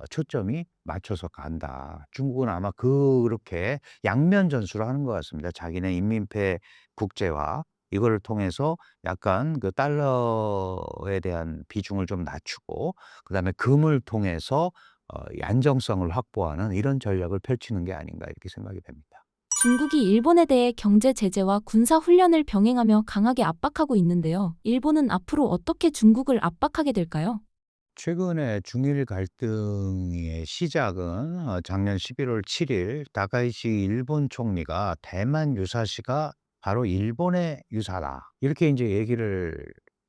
초점이 맞춰서 간다. 중국은 아마 그렇게 양면 전술을 하는 것 같습니다. 자기네 인민폐 국제화 이거를 통해서 약간 그 달러에 대한 비중을 좀 낮추고 그다음에 금을 통해서 이 안정성을 확보하는 이런 전략을 펼치는 게 아닌가 이렇게 생각이 됩니다. 중국이 일본에 대해 경제 제재와 군사 훈련을 병행하며 강하게 압박하고 있는데요. 일본은 앞으로 어떻게 중국을 압박하게 될까요? 최근에 중일 갈등의 시작은 작년 11월 7일 다카이시 일본 총리가 "대만 유사시가 바로 일본의 유사다." 이렇게 이제 얘기를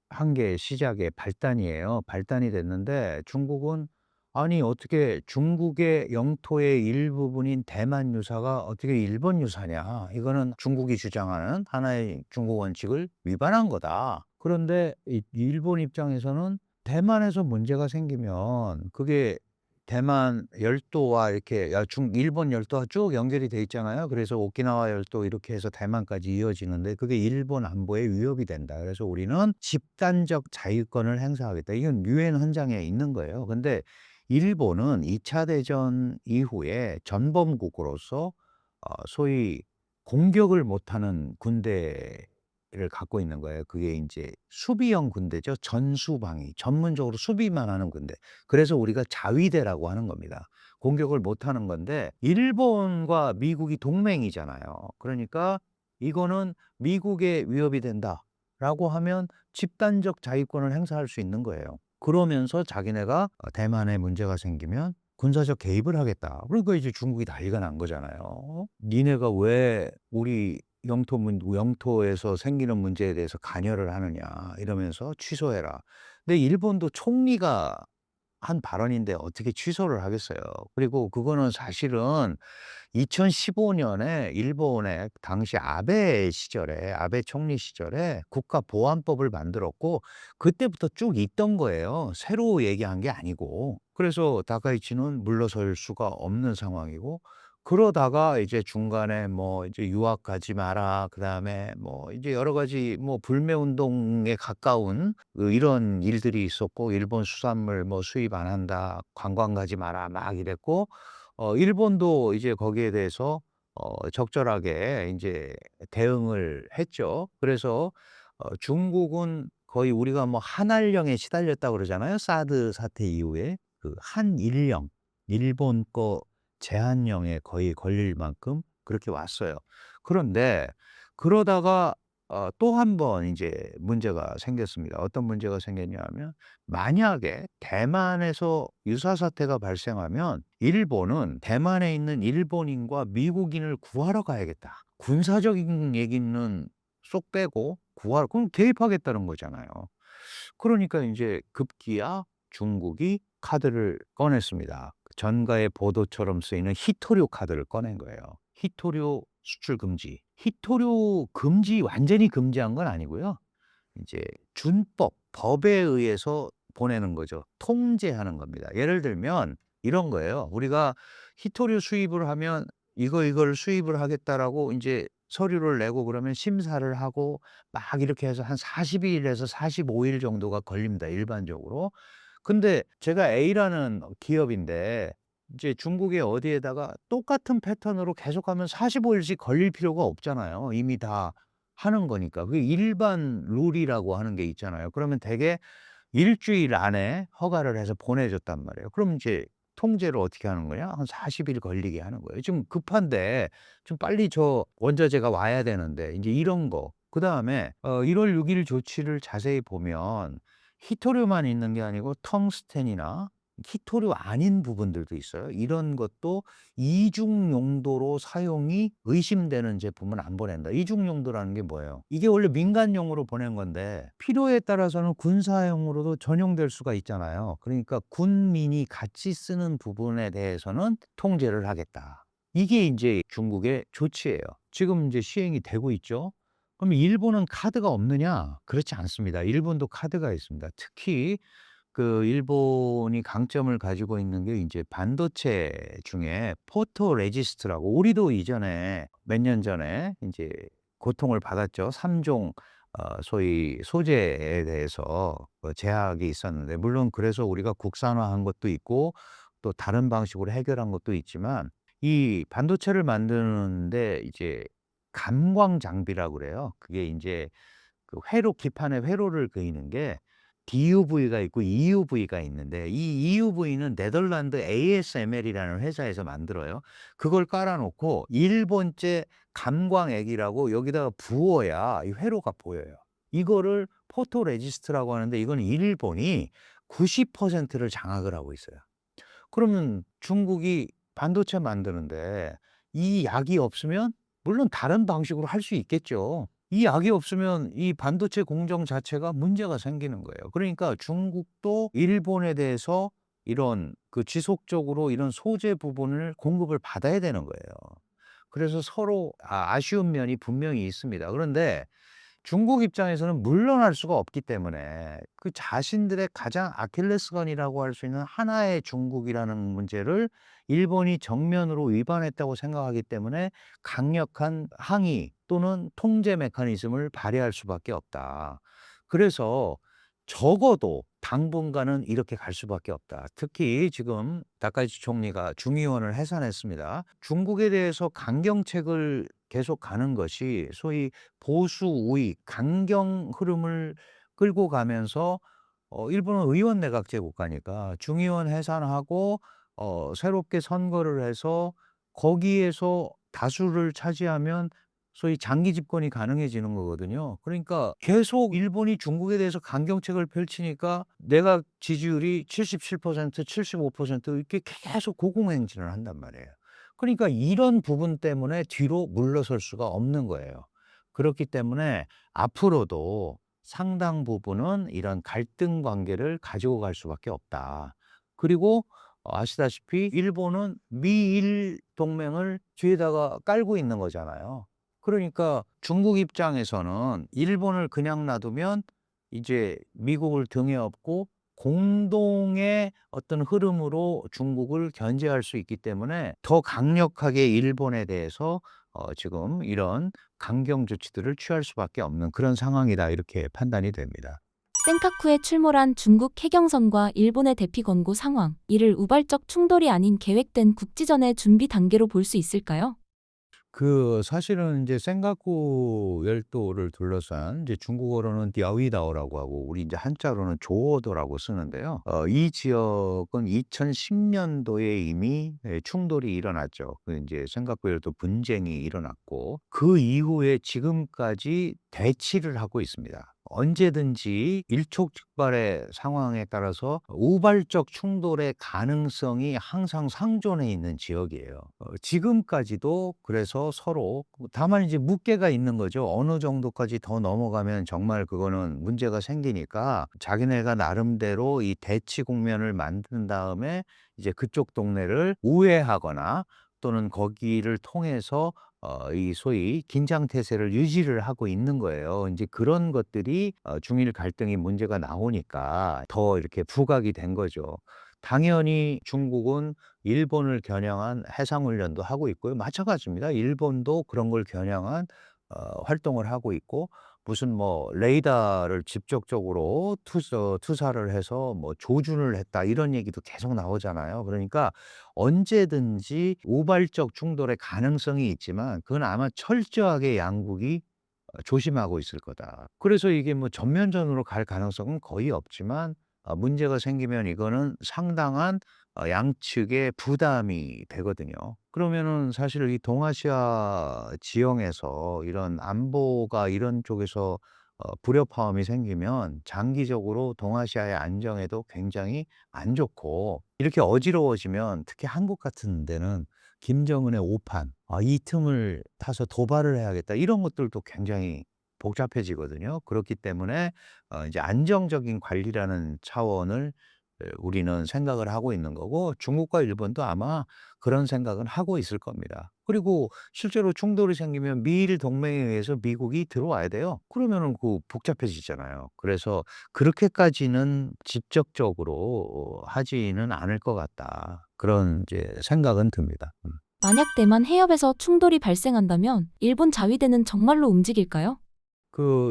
한 게 시작의 발단이에요. 발단이 됐는데 중국은 "아니 어떻게 중국의 영토의 일부분인 대만 유사가 어떻게 일본 유사냐. 이거는 중국이 주장하는 하나의 중국 원칙을 위반한 거다." 그런데 이 일본 입장에서는 대만에서 문제가 생기면 그게 대만 열도와 이렇게 일본 열도와 쭉 연결이 돼 있잖아요. 그래서 오키나와 열도 이렇게 해서 대만까지 이어지는데 그게 일본 안보에 위협이 된다. 그래서 우리는 집단적 자유권을 행사하겠다. 이건 유엔 헌장에 있는 거예요. 근데 일본은 2차 대전 이후에 전범국으로서 소위 공격을 못하는 군대를 갖고 있는 거예요. 그게 인제 수비형 군대죠. 전수방위. 전문적으로 수비만 하는 군대. 그래서 우리가 자위대라고 하는 겁니다. 공격을 못하는 건데 일본과 미국이 동맹이잖아요. 그러니까 이거는 "미국에 위협이 된다."라고 하면 집단적 자위권을 행사할 수 있는 거예요. 그러면서 자기네가 대만에 문제가 생기면 군사적 개입을 하겠다. 그러니까 이제 중국이 난리가 난 거잖아요. "니네가 왜 우리 영토에서 생기는 문제에 대해서 관여를 하느냐." 이러면서 "취소해라." 근데 일본도 총리가 한 발언인데 어떻게 취소를 하겠어요. 그리고 그거는 사실은 2015 년에 일본의 당시 아베 총리 시절에 국가보안법을 만들었고 그때부터 쭉 있던 거예요. 새로 얘기한 게 아니고. 그래서 다카이치는 물러설 수가 없는 상황이고, 그러다가 이제 중간에 뭐 이제 "유학 가지 마라." 그다음에 뭐 이제 여러 가지 뭐 불매 운동에 가까운 이런 일들이 있었고, "일본 수산물 뭐 수입 안 한다. 관광 가지 마라." 막 이랬고, 일본도 이제 거기에 대해서 적절하게 인제 대응을 했죠. 그래서 중국은 거의 우리가 뭐 한알령에 시달렸다고 그러잖아요. 사드 사태 이후에. 그 한일령, 일본 거 제한령에 거의 걸릴 만큼 그렇게 왔어요. 그런데 그러다가 또 한 번 이제 문제가 생겼습니다. 어떤 문제가 생겼냐면 만약에 대만에서 유사 사태가 발생하면 일본은 대만에 있는 일본인과 미국인을 구하러 가야겠다. 군사적인 얘기는 쏙 빼고 구하러 그럼 개입하겠다는 거잖아요. 그러니까 인제 급기야 중국이 카드를 꺼냈습니다. 전가의 보도처럼 쓰이는 히토류 카드를 꺼낸 거예요. 히토류 수출 금지. 히토류 금지 완전히 금지한 건 아니고요. 인제 준법, 법에 의해서 보내는 거죠. 통제하는 겁니다. 예를 들면 이런 거예요. 우리가 히토류 수입을 하면 이거를 수입을 하겠다라고 인제 서류를 내고 그러면 심사를 하고 막 이렇게 해서 한 40 일에서 45일 정도가 걸립니다, 일반적으로. 근데 제가 A라는 기업인데 이제 중국의 어디에다가 똑같은 패턴으로 계속하면 45 일씩 걸릴 필요가 없잖아요. 이미 다 하는 거니까. 그게 일반 룰이라고 하는 게 있잖아요. 그러면 대개 일 주일 안에 허가를 해서 보내줬단 말이에요. 그럼 이제 통제를 어떻게 하는 거냐? 한 40일 걸리게 하는 거예요. 지금 급한데 좀 빨리 저 원자재가 와야 되는데 인제 이런 거. 그다음에 1월 6일 조치를 자세히 보면 히토류만 있는 게 아니고 텅스텐이나 히토류 아닌 부분들도 있어요. 이런 것도 이중 용도로 사용이 의심되는 제품은 안 보낸다. 이중 용도라는 게 뭐예요? 이게 원래 민간용으로 보낸 건데 필요에 따라서는 군사용으로도 전용될 수가 있잖아요. 그러니까 군민이 같이 쓰는 부분에 대해서는 통제를 하겠다. 이게 인제 중국의 조치예요. 지금 인제 시행이 되고 있죠. 그럼 일본은 카드가 없느냐? 그렇지 않습니다. 일본도 카드가 있습니다. 특히 그 일본이 강점을 가지고 있는 게 인제 반도체 중에 포토레지스트라고 우리도 이전에 몇 년 전에 인제 고통을 받았죠. 3종 소위 소재에 대해서 제약이 있었는데 물론 그래서 우리가 국산화한 것도 있고 또 다른 방식으로 해결한 것도 있지만 이 반도체를 만드는데 이제 감광 장비라고 그래요. 그게 인제 그 회로 기판에 회로를 그리는 게 DUV가 있고 EUV가 있는데 이 EUV는 네덜란드 ASML이라는 회사에서 만들어요. 그걸 깔아 놓고 일본제 감광액이라고 여기다가 부어야 이 회로가 보여요. 이거를 포토레지스트라고 하는데 이건 일본이 90%를 장악을 하고 있어요. 그러면 중국이 반도체 만드는데 이 약이 없으면 물론 다른 방식으로 할 수 있겠죠. 이 약이 없으면 이 반도체 공정 자체가 문제가 생기는 거예요. 그러니까 중국도 일본에 대해서 이런 그 지속적으로 이런 소재 부분을 공급을 받아야 되는 거예요. 그래서 서로 아쉬운 면이 분명히 있습니다. 그런데 중국 입장에서는 물러날 수가 없기 때문에 그 자신들의 가장 아킬레스건이라고 할 수 있는 하나의 중국이라는 문제를 일본이 정면으로 위반했다고 생각하기 때문에 강력한 항의 또는 통제 메커니즘을 발휘할 수밖에 없다. 그래서 적어도 당분간은 이렇게 갈 수밖에 없다. 특히 지금 다카이치 총리가 중의원을 해산했습니다. 중국에 대해서 강경책을 계속 가는 것이 소위 보수 우익 강경 흐름을 끌고 가면서 일본은 의원 내각제 국가니까 중의원 해산하고 새롭게 선거를 해서 거기에서 다수를 차지하면 소위 장기 집권이 가능해지는 거거든요. 그러니까 계속 일본이 중국에 대해서 강경책을 펼치니까 내각 지지율이 77% 75% 이렇게 계속 고공행진을 한단 말이에요. 그러니까 이런 부분 때문에 뒤로 물러설 수가 없는 거예요. 그렇기 때문에 앞으로도 상당 부분은 이런 갈등 관계를 가지고 갈 수밖에 없다. 그리고 아시다시피 일본은 미일 동맹을 뒤에다가 깔고 있는 거잖아요. 그러니까 중국 입장에서는 일본을 그냥 놔두면 이제 미국을 등에 업고 공동의 어떤 흐름으로 중국을 견제할 수 있기 때문에 더 강력하게 일본에 대해서 지금 이런 강경 조치들을 취할 수밖에 없는 그런 상황이다 이렇게 판단이 됩니다. 센카쿠에 출몰한 중국 해경선과 일본의 대피 권고 상황, 이를 우발적 충돌이 아닌 계획된 국지전의 준비 단계로 볼 수 있을까요? 사실은 인제 센가쿠 열도를 둘러싼 이제 중국어로는 디아위다오라고 하고 우리 인제 한자로는 조어도라고 쓰는데요. 이 지역은 2010 년도에 이미 충돌이 일어났죠. 인제 센가쿠 열도 분쟁이 일어났고 그 이후에 지금까지 대치를 하고 있습니다. 언제든지 일촉즉발의 상황에 따라서 우발적 충돌의 가능성이 항상 상존해 있는 지역이에요. 지금까지도 그래서 서로 다만 이제 묵계가 있는 거죠. 어느 정도까지 더 넘어가면 정말 그거는 문제가 생기니까 자기네가 나름대로 이 대치 국면을 만든 다음에 이제 그쪽 동네를 우회하거나 또는 거기를 통해서 이 소위 긴장 태세를 유지를 하고 있는 거예요. 인제 그런 것들이 중일 갈등이 문제가 나오니까 더 이렇게 부각이 된 거죠. 당연히 중국은 일본을 겨냥한 해상 훈련도 하고 있고요. 마찬가지입니다. 일본도 그런 걸 겨냥한 활동을 하고 있고 무슨 뭐 레이더를 직접적으로 투사를 해서 뭐 조준을 했다 이런 얘기도 계속 나오잖아요. 그러니까 언제든지 우발적 충돌의 가능성이 있지만 그건 아마 철저하게 양국이 조심하고 있을 거다. 그래서 이게 뭐 전면전으로 갈 가능성은 거의 없지만 문제가 생기면 이거는 상당한 양측의 부담이 되거든요. 그러면은 사실 이 동아시아 지형에서 이런 안보가 이런 쪽에서 불협화음이 생기면 장기적으로 동아시아의 안정에도 굉장히 안 좋고 이렇게 어지러워지면 특히 한국 같은 데는 김정은의 오판, 이 틈을 타서 도발을 해야겠다 이런 것들도 굉장히 복잡해지거든요. 그렇기 때문에 이제 안정적인 관리라는 차원을 우리는 생각을 하고 있는 거고 중국과 일본도 아마 그런 생각은 하고 있을 겁니다. 그리고 실제로 충돌이 생기면 미일 동맹에 의해서 미국이 들어와야 돼요. 그러면은 복잡해지잖아요. 그래서 그렇게까지는 직접적으로 하지는 않을 것 같다. 그런 이제 생각은 듭니다. 만약 대만 해협에서 충돌이 발생한다면 일본 자위대는 정말로 움직일까요?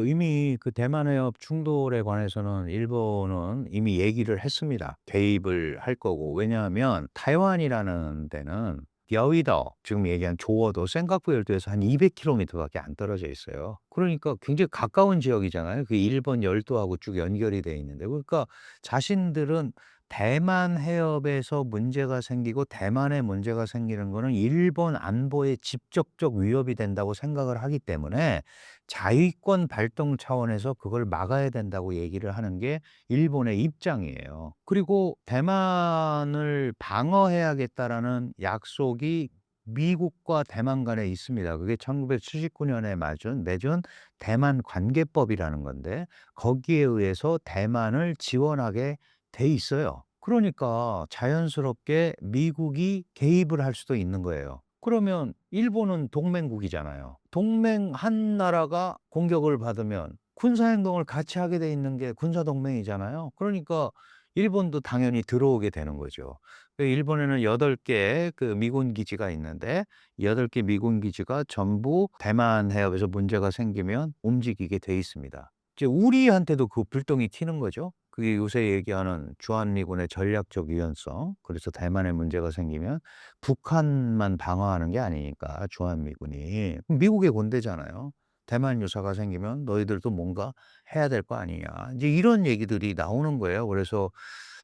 이미 대만 해협 충돌에 관해서는 일본은 이미 얘기를 했습니다. 개입을 할 거고. 왜냐하면 타이완이라는 데는 여의도 지금 얘기한 조어도 센카쿠 열도에서 한 200 킬로미터밖에 안 떨어져 있어요. 그러니까 굉장히 가까운 지역이잖아요. 그 일본 열도하고 쭉 연결이 돼 있는데 그러니까 자신들은 대만 해협에서 문제가 생기고 대만에 문제가 생기는 거는 일본 안보에 직접적 위협이 된다고 생각을 하기 때문에 자위권 발동 차원에서 그걸 막아야 된다고 얘기를 하는 게 일본의 입장이에요. 그리고 대만을 방어해야겠다라는 약속이 미국과 대만 간에 있습니다. 그게 1979 년에 맺은 대만 관계법이라는 건데 거기에 의해서 대만을 지원하게 돼 있어요. 그러니까 자연스럽게 미국이 개입을 할 수도 있는 거예요. 그러면 일본은 동맹국이잖아요. 동맹 한 나라가 공격을 받으면 군사 행동을 같이 하게 돼 있는 게 군사 동맹이잖아요. 그러니까 일본도 당연히 들어오게 되는 거죠. 일본에는 8개 미군 기지가 있는데 8개 미군 기지가 전부 대만 해협에서 문제가 생기면 움직이게 돼 있습니다. 이제 우리한테도 불똥이 튀는 거죠. 그게 요새 얘기하는 주한미군의 전략적 유연성. 그래서 대만에 문제가 생기면 북한만 방어하는 게 아니니까 주한미군이. 그럼 미국의 군대잖아요. 대만 유사가 생기면 너희들도 뭔가 해야 될 거 아니냐. 이제 이런 얘기들이 나오는 거예요. 그래서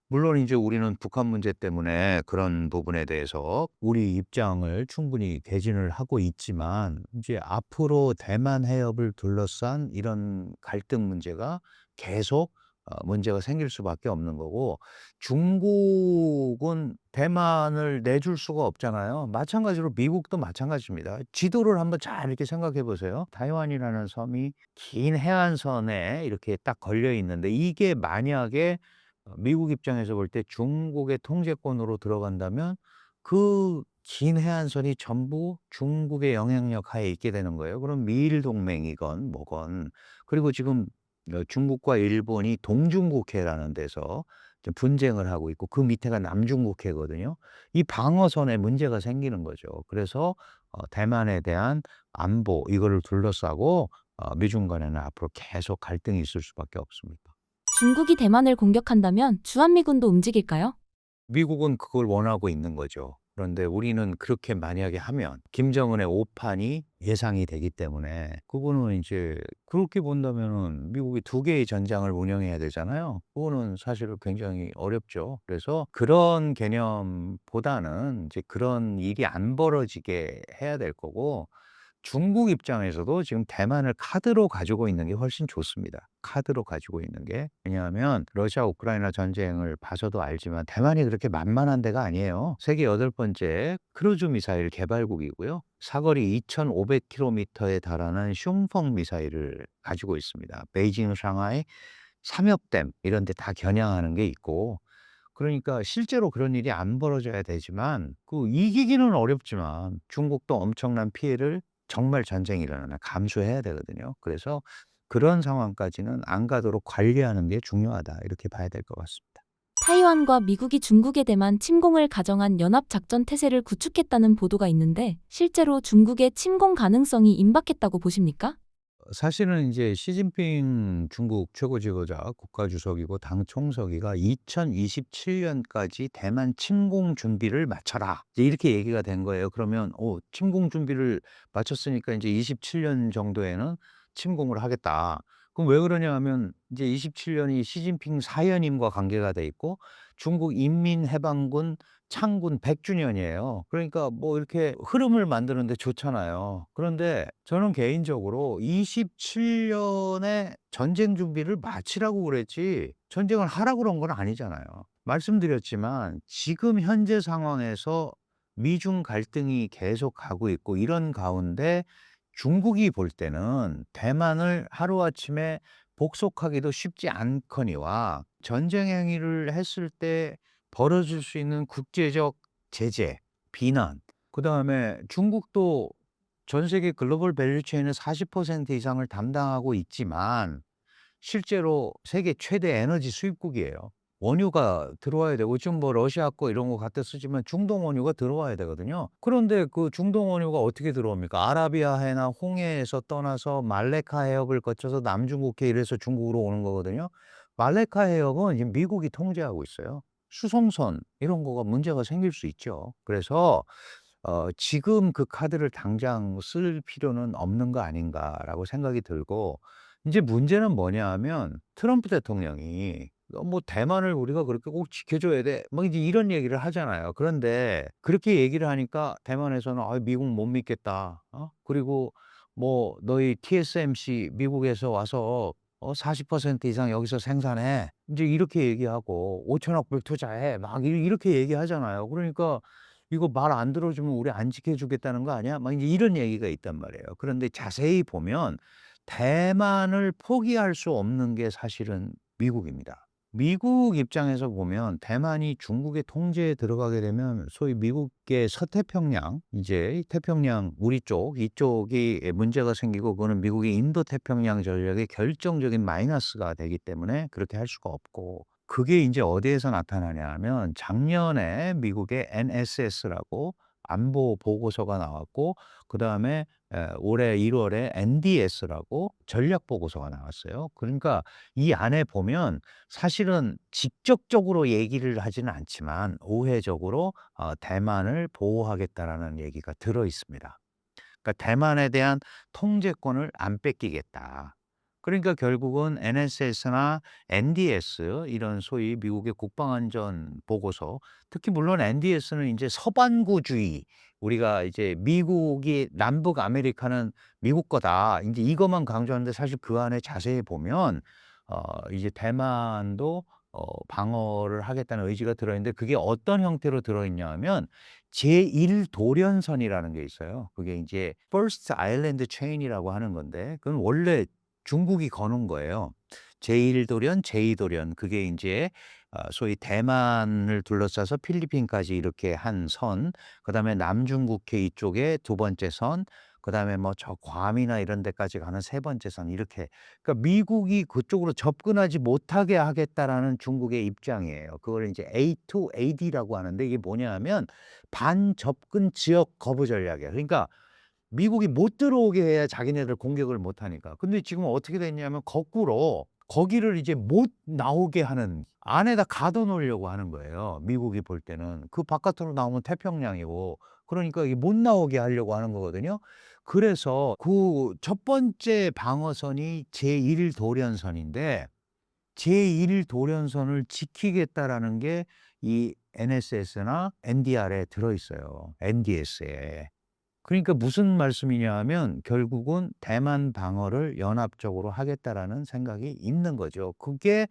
물론 이제 우리는 북한 문제 때문에 그런 부분에 대해서 우리 입장을 충분히 개진을 하고 있지만 이제 앞으로 대만 해협을 둘러싼 이런 갈등 문제가 계속 문제가 생길 수밖에 없는 거고 중국은 대만을 내줄 수가 없잖아요. 마찬가지로 미국도 마찬가지입니다. 지도를 한번 잘 이렇게 생각해 보세요. 타이완이라는 섬이 긴 해안선에 이렇게 딱 걸려 있는데 이게 만약에 미국 입장에서 볼 때 중국의 통제권으로 들어간다면 그 긴 해안선이 전부 중국의 영향력 하에 있게 되는 거예요. 그럼 미일 동맹이건 뭐건 그리고 지금 중국과 일본이 동중국해라는 데서 좀 분쟁을 하고 있고 그 밑에가 남중국해거든요. 이 방어선에 문제가 생기는 거죠. 그래서 대만에 대한 안보 이거를 둘러싸고 미중 간에는 앞으로 계속 갈등이 있을 수밖에 없습니다. 중국이 대만을 공격한다면 주한미군도 움직일까요? 미국은 그걸 원하고 있는 거죠. 그런데 우리는 그렇게 만약에 하면 김정은의 오판이 예상이 되기 때문에 그거는 이제 그렇게 본다면은 미국이 두 개의 전장을 운영해야 되잖아요. 그거는 사실 굉장히 어렵죠. 그래서 그런 개념보다는 이제 그런 일이 안 벌어지게 해야 될 거고 중국 입장에서도 지금 대만을 카드로 가지고 있는 게 훨씬 좋습니다. 카드로 가지고 있는 게. 왜냐하면 러시아 우크라이나 전쟁을 봐서도 알지만 대만이 그렇게 만만한 데가 아니에요. 세계 8번째 크루즈 미사일 개발국이고요. 사거리 2,500km에 달하는 슝펑 미사일을 가지고 있습니다. 베이징, 상하이, 삼엽댐 이런 데 다 겨냥하는 게 있고 그러니까 실제로 그런 일이 안 벌어져야 되지만 그 이기기는 어렵지만 중국도 엄청난 피해를 정말 전쟁이 일어나면 감수해야 되거든요. 그래서 그런 상황까지는 안 가도록 관리하는 게 중요하다. 이렇게 봐야 될 것 같습니다. 타이완과 미국이 중국의 대만 침공을 가정한 연합작전 태세를 구축했다는 보도가 있는데 실제로 중국의 침공 가능성이 임박했다고 보십니까? 사실은 이제 시진핑 중국 최고 지도자 국가주석이고 당 총서기가 2027년까지 대만 침공 준비를 마쳐라. 이제 이렇게 얘기가 된 거예요. 그러면 침공 준비를 마쳤으니까 이제 27년 정도에는 침공을 하겠다. 그럼 왜 그러냐 하면 이제 27년이 시진핑 사연임과 관계가 돼 있고 중국 인민해방군 창군 100주년이에요. 그러니까 뭐 이렇게 흐름을 만드는 데 좋잖아요. 그런데 저는 개인적으로 27년에 전쟁 준비를 마치라고 그랬지 전쟁을 하라고 그런 건 아니잖아요. 말씀드렸지만 지금 현재 상황에서 미중 갈등이 계속 가고 있고 이런 가운데 중국이 볼 때는 대만을 하루아침에 복속하기도 쉽지 않거니와 전쟁 행위를 했을 때 벌어질 수 있는 국제적 제재, 비난, 그다음에 중국도 전 세계 글로벌 밸류 체인의 40% 이상을 담당하고 있지만 실제로 세계 최대 에너지 수입국이에요. 원유가 들어와야 되고 지금 뭐 러시아 거 이런 거 갖다 쓰지만 중동 원유가 들어와야 되거든요. 그런데 그 중동 원유가 어떻게 들어옵니까? 아라비아해나 홍해에서 떠나서 말레카 해협을 거쳐서 남중국해 이래서 중국으로 오는 거거든요. 말레카 해협은 지금 미국이 통제하고 있어요. 수송선 이런 거가 문제가 생길 수 있죠. 그래서 지금 그 카드를 당장 쓸 필요는 없는 거 아닌가라고 생각이 들고 인제 문제는 뭐냐 하면 트럼프 대통령이 뭐 "대만을 우리가 그렇게 꼭 지켜줘야 돼." 뭐 이제 이런 얘기를 하잖아요. 그런데 그렇게 얘기를 하니까 대만에서는 "아이 미국 못 믿겠다." 그리고 뭐 "너희 TSMC 미국에서 와서 40% 이상 여기서 생산해." 인제 이렇게 얘기하고 "5천억 불 투자해." 막 이렇게 얘기하잖아요. 그러니까 "이거 말 안 들어주면 우리 안 지켜 주겠다는 거 아니야?" 막 인제 이런 얘기가 있단 말이에요. 그런데 자세히 보면 대만을 포기할 수 없는 게 사실은 미국입니다. 미국 입장에서 보면 대만이 중국의 통제에 들어가게 되면 소위 미국의 서태평양 이제 태평양 우리 쪽 이쪽이 문제가 생기고 그거는 미국의 인도 태평양 전략의 결정적인 마이너스가 되기 때문에 그렇게 할 수가 없고 그게 인제 어디에서 나타나냐 하면 작년에 미국의 NSS라고 안보 보고서가 나왔고 그다음에 올해 1 월에 NDS라고 전략 보고서가 나왔어요. 그러니까 이 안에 보면 사실은 직접적으로 얘기를 하지는 않지만 우회적으로 "대만을 보호하겠다."라는 얘기가 들어 있습니다. 그러니까 "대만에 대한 통제권을 안 뺏기겠다." 그러니까 결국은 NSS나 NDS 이런 소위 미국의 국방안전 보고서 특히 물론 NDS는 인제 서반구주의 우리가 이제 "미국이 남북 아메리카는 미국 거다." 인제 이것만 강조하는데 사실 그 안에 자세히 보면 이제 대만도 방어를 하겠다는 의지가 들어 있는데 그게 어떤 형태로 들어 있냐 하면 제1 도련선이라는 게 있어요. 그게 인제 First Island Chain이라고 하는 건데 그건 원래 중국이 거는 거예요. 제1 도련, 제2 도련 그게 인제 소위 대만을 둘러싸서 필리핀까지 이렇게 한 선, 그다음에 남중국해 이쪽에 두 번째 선, 그다음에 뭐 저 괌이나 이런 데까지 가는 세 번째 선 이렇게 그러니까 미국이 그쪽으로 접근하지 못하게 하겠다라는 중국의 입장이에요. 그걸 인제 A2AD라고 하는데 이게 뭐냐 하면 반접근 지역 거부 전략이에요. 그러니까 미국이 못 들어오게 해야 자기네들 공격을 못 하니까. 근데 지금 어떻게 됐냐면 거꾸로 거기를 이제 못 나오게 하는, 안에다 가둬 놓으려고 하는 거예요, 미국이 볼 때는. 그 바깥으로 나오면 태평양이고, 그러니까 이게 못 나오게 하려고 하는 거거든요. 그래서 그 첫 번째 방어선이 제1 도련선인데, 제1 도련선을 지키겠다라는 게 이 NSS나 NDR에 들어 있어요. NDS에. 그러니까 무슨 말씀이냐 하면 결국은 대만 방어를 연합적으로 하겠다라는 생각이 있는 거죠. 그게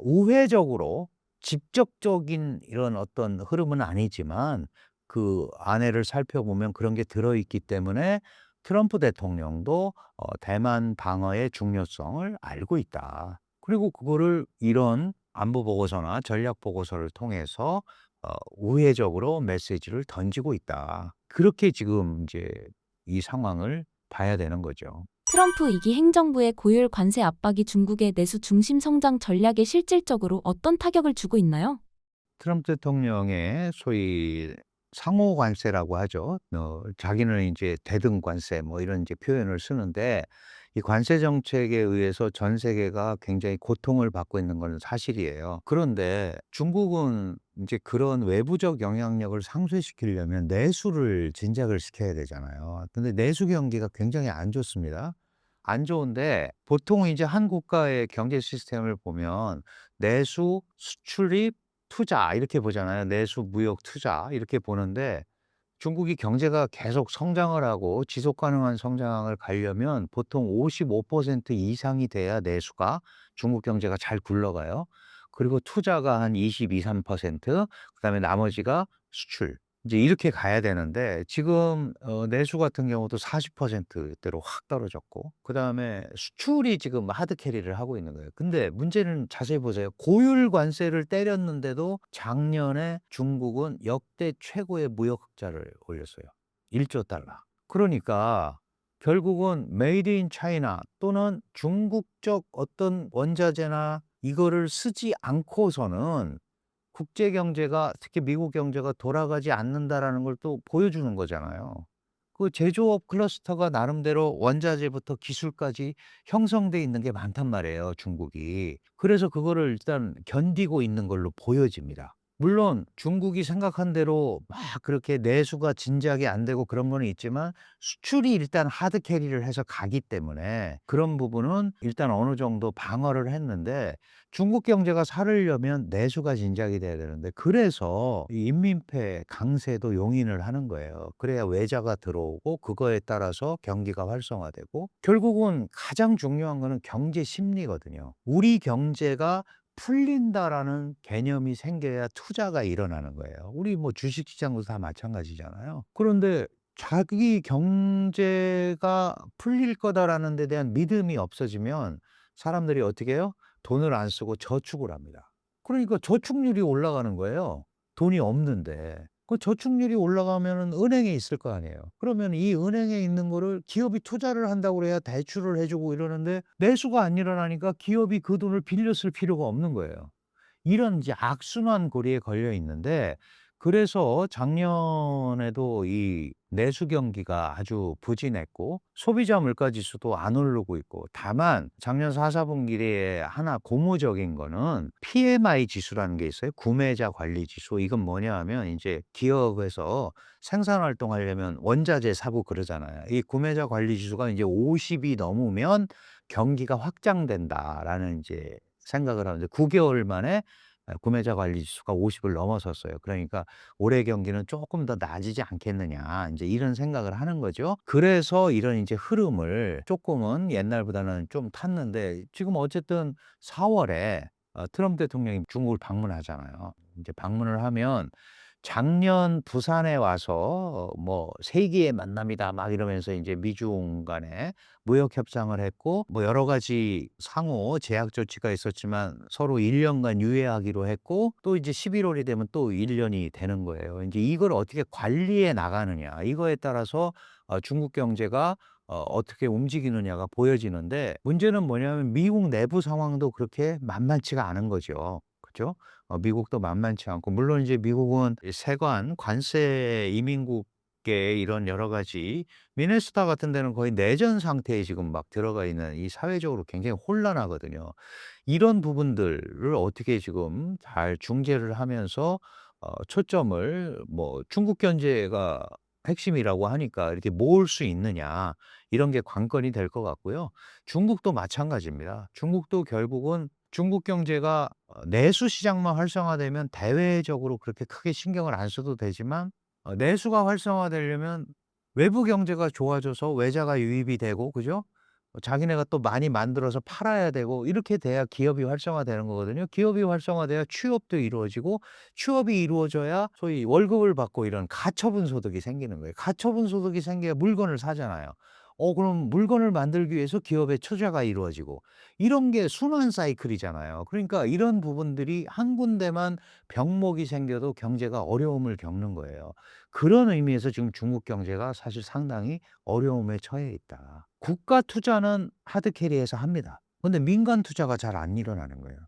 우회적으로 직접적인 이런 어떤 흐름은 아니지만 그 안에를 살펴보면 그런 게 들어있기 때문에 트럼프 대통령도 대만 방어의 중요성을 알고 있다. 그리고 그거를 이런 안보 보고서나 전략 보고서를 통해서 우회적으로 메시지를 던지고 있다. 그렇게 지금 이제 이 상황을 봐야 되는 거죠. 트럼프 2기 행정부의 고율 관세 압박이 중국의 내수 중심 성장 전략에 실질적으로 어떤 타격을 주고 있나요? 트럼프 대통령의 소위 상호 관세라고 하죠. 자기는 이제 대등 관세 뭐 이런 이제 표현을 쓰는데, 이 관세 정책에 의해서 전 세계가 굉장히 고통을 받고 있는 건 사실이에요. 그런데 중국은 이제 그런 외부적 영향력을 상쇄시키려면 내수를 진작을 시켜야 되잖아요. 근데 내수 경기가 굉장히 안 좋습니다. 안 좋은데 보통 이제 한 국가의 경제 시스템을 보면 내수, 수출입, 투자 이렇게 보잖아요. 내수, 무역, 투자 이렇게 보는데, 중국이 경제가 계속 성장을 하고 지속 가능한 성장을 가려면 보통 55% 이상이 돼야 내수가, 중국 경제가 잘 굴러가요. 그리고 투자가 한 22~23%, 그다음에 나머지가 수출. 이제 이렇게 가야 되는데 지금 내수 같은 경우도 40%대로 확 떨어졌고, 그다음에 수출이 지금 하드 캐리를 하고 있는 거예요. 근데 문제는 자세히 보세요. 고율 관세를 때렸는데도 작년에 중국은 역대 최고의 무역 흑자를 올렸어요. 1조 달러. 그러니까 결국은 메이드 인 차이나 또는 중국적 어떤 원자재나 이거를 쓰지 않고서는 국제 경제가, 특히 미국 경제가 돌아가지 않는다라는 걸 또 보여주는 거잖아요. 그 제조업 클러스터가 나름대로 원자재부터 기술까지 형성돼 있는 게 많단 말이에요, 중국이. 그래서 그거를 일단 견디고 있는 걸로 보여집니다. 물론 중국이 생각한 대로 막 그렇게 내수가 진작에 안 되고 그런 거는 있지만, 수출이 일단 하드 캐리를 해서 가기 때문에 그런 부분은 일단 어느 정도 방어를 했는데, 중국 경제가 살으려면 내수가 진작이 돼야 되는데, 그래서 이 인민폐 강세도 용인을 하는 거예요. 그래야 외자가 들어오고 그거에 따라서 경기가 활성화되고, 결국은 가장 중요한 거는 경제 심리거든요. 우리 경제가 풀린다라는 개념이 생겨야 투자가 일어나는 거예요. 우리 뭐 주식시장도 다 마찬가지잖아요. 그런데 자기 경제가 풀릴 거다라는 데 대한 믿음이 없어지면 사람들이 어떻게 해요? 돈을 안 쓰고 저축을 합니다. 그러니까 저축률이 올라가는 거예요, 돈이 없는데. 그 저축률이 올라가면은 은행에 있을 거 아니에요. 그러면 이 은행에 있는 거를 기업이 투자를 한다고 그래야 대출을 해 주고 이러는데, 내수가 안 일어나니까 기업이 그 돈을 빌려 쓸 필요가 없는 거예요. 이런 이제 악순환 고리에 걸려 있는데, 그래서 작년에도 이 내수 경기가 아주 부진했고 소비자 물가 지수도 안 오르고 있고, 다만 작년 4~4분기에 하나 고무적인 거는 PMI 지수라는 게 있어요. 구매자 관리 지수. 이건 뭐냐 하면 이제 기업에서 생산 활동하려면 원자재 사고 그러잖아요. 이 구매자 관리 지수가 이제 50이 넘으면 경기가 확장된다라는 이제 생각을 하는데, 9개월 만에 구매자 관리 지수가 50을 넘어섰어요. 그러니까 '올해 경기는 조금 더 나아지지 않겠느냐.' 인제 이런 생각을 하는 거죠. 그래서 이런 인제 흐름을 쪼끔은 옛날보다는 좀 탔는데, 지금 어쨌든 4 월에 트럼프 대통령이 중국을 방문하잖아요. 인제 방문을 하면 작년 부산에 와서 뭐 "세기의 만남이다." 막 이러면서 인제 미중 간에 무역 협상을 했고, 뭐 여러 가지 상호 제약 조치가 있었지만 서로 1 년간 유예하기로 했고, 또 이제 11 월이 되면 또 1 년이 되는 거예요. 인제 이걸 어떻게 관리해 나가느냐, 이거에 따라서 중국 경제가 어떻게 움직이느냐가 보여지는데, 문제는 뭐냐면 미국 내부 상황도 그렇게 만만치가 않은 거죠. 그죠? 미국도 만만치 않고, 물론 이제 미국은 이 세관 관세 이민국 개 이런 여러 가지 미네소타 같은 데는 거의 내전 상태에 지금 막 들어가 있는 이 사회적으로 굉장히 혼란하거든요. 이런 부분들을 어떻게 지금 잘 중재를 하면서 초점을 뭐 중국 견제가 핵심이라고 하니까 이렇게 모을 수 있느냐 이런 게 관건이 될 것 같고요. 중국도 마찬가지입니다. 중국도 결국은 중국 경제가 내수 시장만 활성화되면 대외적으로 그렇게 크게 신경을 안 써도 되지만 내수가 활성화되려면 외부 경제가 좋아져서 외자가 유입이 되고 그죠? 자기네가 또 많이 만들어서 팔아야 되고 이렇게 돼야 기업이 활성화되는 거거든요. 기업이 활성화돼야 취업도 이루어지고 취업이 이루어져야 소위 월급을 받고 이런 가처분 소득이 생기는 거예요. 가처분 소득이 생겨야 물건을 사잖아요. 그럼 물건을 만들기 위해서 기업의 투자가 이루어지고 이런 게 순환 사이클이잖아요. 그러니까 이런 부분들이 한 군데만 병목이 생겨도 경제가 어려움을 겪는 거예요. 그런 의미에서 지금 중국 경제가 사실 상당히 어려움에 처해 있다. 국가 투자는 하드 캐리해서 합니다. 근데 민간 투자가 잘 안 일어나는 거예요.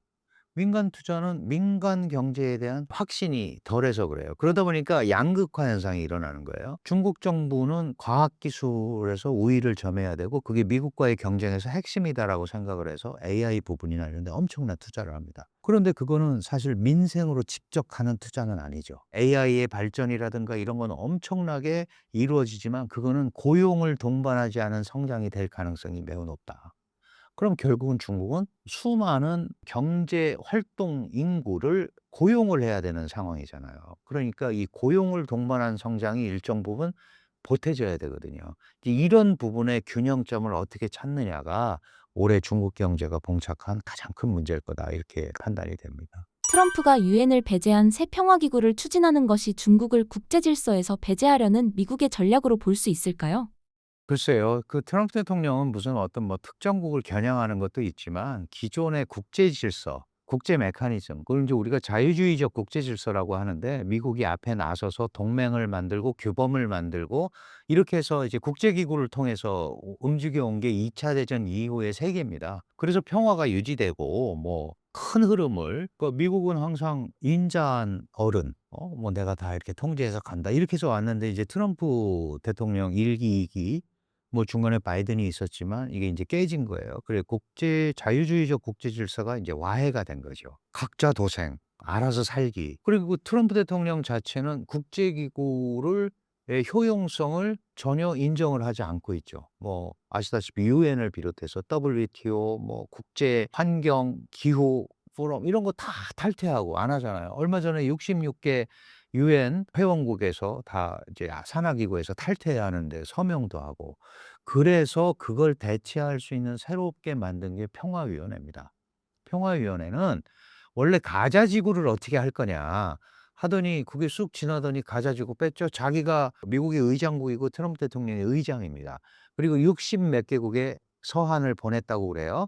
민간 투자는 민간 경제에 대한 확신이 덜해서 그래요. 그러다 보니까 양극화 현상이 일어나는 거예요. 중국 정부는 과학 기술에서 우위를 점해야 되고 그게 미국과의 경쟁에서 핵심이다라고 생각을 해서 AI 부분이나 이런 데 엄청난 투자를 합니다. 그런데 그거는 사실 민생으로 직접 가는 투자는 아니죠. AI의 발전이라든가 이런 건 엄청나게 이루어지지만 그거는 고용을 동반하지 않은 성장이 될 가능성이 매우 높다. 그럼 결국은 중국은 수많은 경제 활동 인구를 고용을 해야 되는 상황이잖아요. 그러니까 이 고용을 동반한 성장이 일정 부분 보태져야 되거든요. 이제 이런 부분의 균형점을 어떻게 찾느냐가 올해 중국 경제가 봉착한 가장 큰 문제일 거다 이렇게 판단이 됩니다. 트럼프가 유엔을 배제한 새 평화기구를 추진하는 것이 중국을 국제 질서에서 배제하려는 미국의 전략으로 볼 수 있을까요? 글쎄요. 그 트럼프 대통령은 무슨 어떤 뭐 특정국을 겨냥하는 것도 있지만 기존의 국제 질서, 국제 메커니즘 그걸 인제 우리가 자유주의적 국제 질서라고 하는데 미국이 앞에 나서서 동맹을 만들고 규범을 만들고 이렇게 해서 이제 국제 기구를 통해서 움직여 온 게 2차 대전 이후의 세계입니다. 그래서 평화가 유지되고 뭐 큰 흐름을 미국은 항상 인자한 어른 뭐 '내가 다 이렇게 통제해서 간다.' 이렇게 해서 왔는데 이제 트럼프 대통령 1 기, 2기 뭐 중간에 바이든이 있었지만 이게 인제 깨진 거예요. 그래 국제 자유주의적 국제 질서가 인제 와해가 된 거죠. 각자 도생, 알아서 살기. 그리고 그 트럼프 대통령 자체는 국제 기구를 의 효용성을 전혀 인정을 하지 않고 있죠. 뭐 아시다시피 유엔을 비롯해서 WTO 뭐 국제 환경 기후 포럼 이런 거 다 탈퇴하고 안 하잖아요. 얼마 전에 66개 유엔 회원국에서 다 이제 산하 기구에서 탈퇴하는데 서명도 하고 그래서 그걸 대체할 수 있는 새롭게 만든 게 평화위원회입니다. 평화위원회는 원래 가자 지구를 어떻게 할 거냐 하더니 그게 쑥 지나더니 가자 지구 뺐죠. 자기가 미국의 의장국이고 트럼프 대통령의 의장입니다. 그리고 60몇 개국에 서한을 보냈다고 그래요.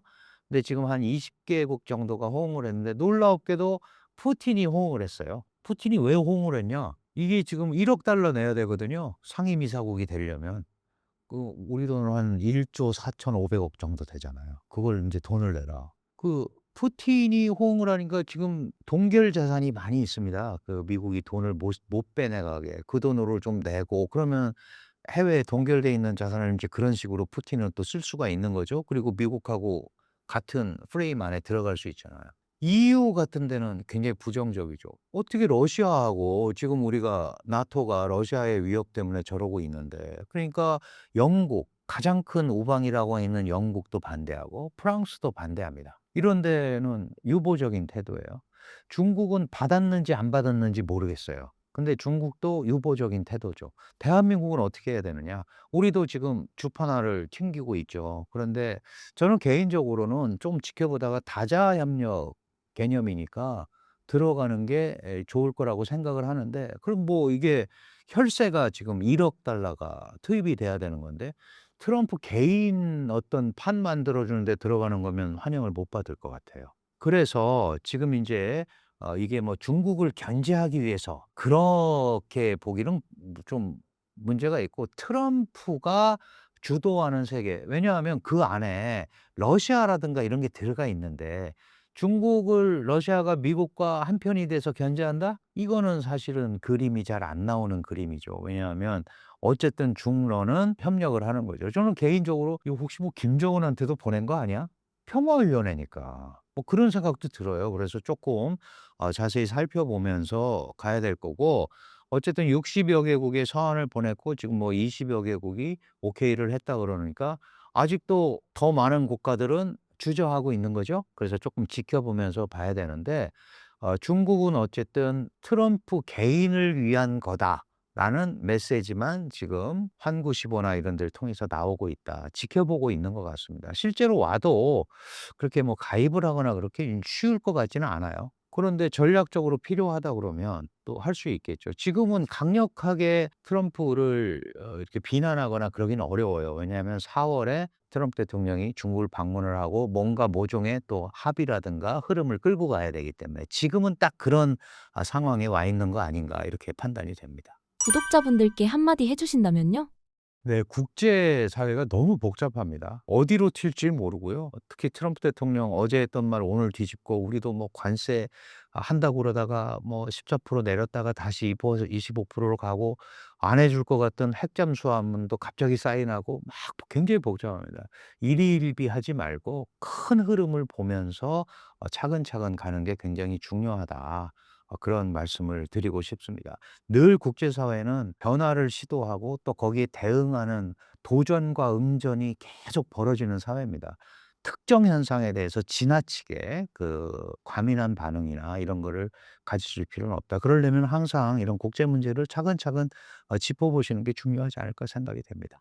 근데 지금 한 20 개국 정도가 호응을 했는데 놀랍게도 푸틴이 호응을 했어요. 푸틴이 왜 호응을 했냐? 이게 지금 1억 달러 내야 되거든요, 상임이사국이 되려면. 우리 돈으로 한 1조 4,500억 정도 되잖아요. 그걸 인제 돈을 내라. 푸틴이 호응을 하니까 지금 동결 자산이 많이 있습니다. 미국이 돈을 못 빼내가게 그 돈으로 좀 내고 그러면 해외에 동결돼 있는 자산을 인제 그런 식으로 푸틴은 또 쓸 수가 있는 거죠. 그리고 미국하고 같은 프레임 안에 들어갈 수 있잖아요. EU 같은 데는 굉장히 부정적이죠. 어떻게 러시아하고 지금 우리가 나토가 러시아의 위협 때문에 저러고 있는데 그러니까 영국 가장 큰 우방이라고 있는 영국도 반대하고 프랑스도 반대합니다. 이런 데는 유보적인 태도예요. 중국은 받았는지 안 받았는지 모르겠어요. 근데 중국도 유보적인 태도죠. 대한민국은 어떻게 해야 되느냐? 우리도 지금 주판화를 튕기고 있죠. 그런데 저는 개인적으로는 좀 지켜보다가 다자 협력 개념이니까 들어가는 게 좋을 거라고 생각을 하는데 그럼 뭐 이게 혈세가 지금 1억 달러가 투입이 돼야 되는 건데 트럼프 개인 어떤 판 만들어 주는 데 들어가는 거면 환영을 못 받을 것 같아요. 그래서 지금 인제 이게 뭐 중국을 견제하기 위해서 그렇게 보기는 좀 문제가 있고 트럼프가 주도하는 세계 왜냐하면 그 안에 러시아라든가 이런 게 들어가 있는데 중국을 러시아가 미국과 한편이 돼서 견제한다? 이거는 사실은 그림이 잘 안 나오는 그림이죠. 왜냐하면 어쨌든 중러는 협력을 하는 거죠. 저는 개인적으로 '이거 혹시 뭐 김정은한테도 보낸 거 아니야?' 평화위원회니까. 뭐 그런 생각도 들어요. 그래서 쪼끔 자세히 살펴보면서 가야 될 거고, 어쨌든 60여 개국의 서한을 보냈고 지금 뭐 20여 개국이 오케이를 했다 그러니까 아직도 더 많은 국가들은 주저하고 있는 거죠. 그래서 쪼끔 지켜보면서 봐야 되는데, 중국은 어쨌든 '트럼프 개인을 위한 거다.'라는 메시지만 지금 환구시보나 이런 데를 통해서 나오고 있다. 지켜보고 있는 것 같습니다. 실제로 와도 그렇게 뭐 가입을 하거나 그렇게 쉬울 것 같지는 않아요. 그런데 전략적으로 필요하다 그러면 또 할 수 있겠죠. 지금은 강력하게 트럼프를 이렇게 비난하거나 그러기는 어려워요. 왜냐하면 4 월에 트럼프 대통령이 중국을 방문을 하고 뭔가 모종의 또 합의라든가 흐름을 끌고 가야 되기 때문에 지금은 딱 그런 상황에 와 있는 거 아닌가 이렇게 판단이 됩니다. 구독자분들께 한마디 해주신다면요? 네. 국제사회가 너무 복잡합니다. 어디로 튈지 모르고요. 특히 트럼프 대통령 어제 했던 말 오늘 뒤집고 우리도 뭐 관세 한다고 그러다가 뭐 14% 내렸다가 다시 25%로 가고, 안 해줄 것 같던 핵 잠수함도 갑자기 사인하고 막 굉장히 복잡합니다. 일희일비하지 말고 큰 흐름을 보면서 차근차근 가는 게 굉장히 중요하다. 그런 말씀을 드리고 싶습니다. 늘 국제사회는 변화를 시도하고 또 거기에 대응하는 도전과 응전이 계속 벌어지는 사회입니다. 특정 현상에 대해서 지나치게 과민한 반응이나 이런 거를 가지실 필요는 없다. 그러려면 항상 이런 국제 문제를 차근차근 짚어보시는 게 중요하지 않을까 생각이 됩니다.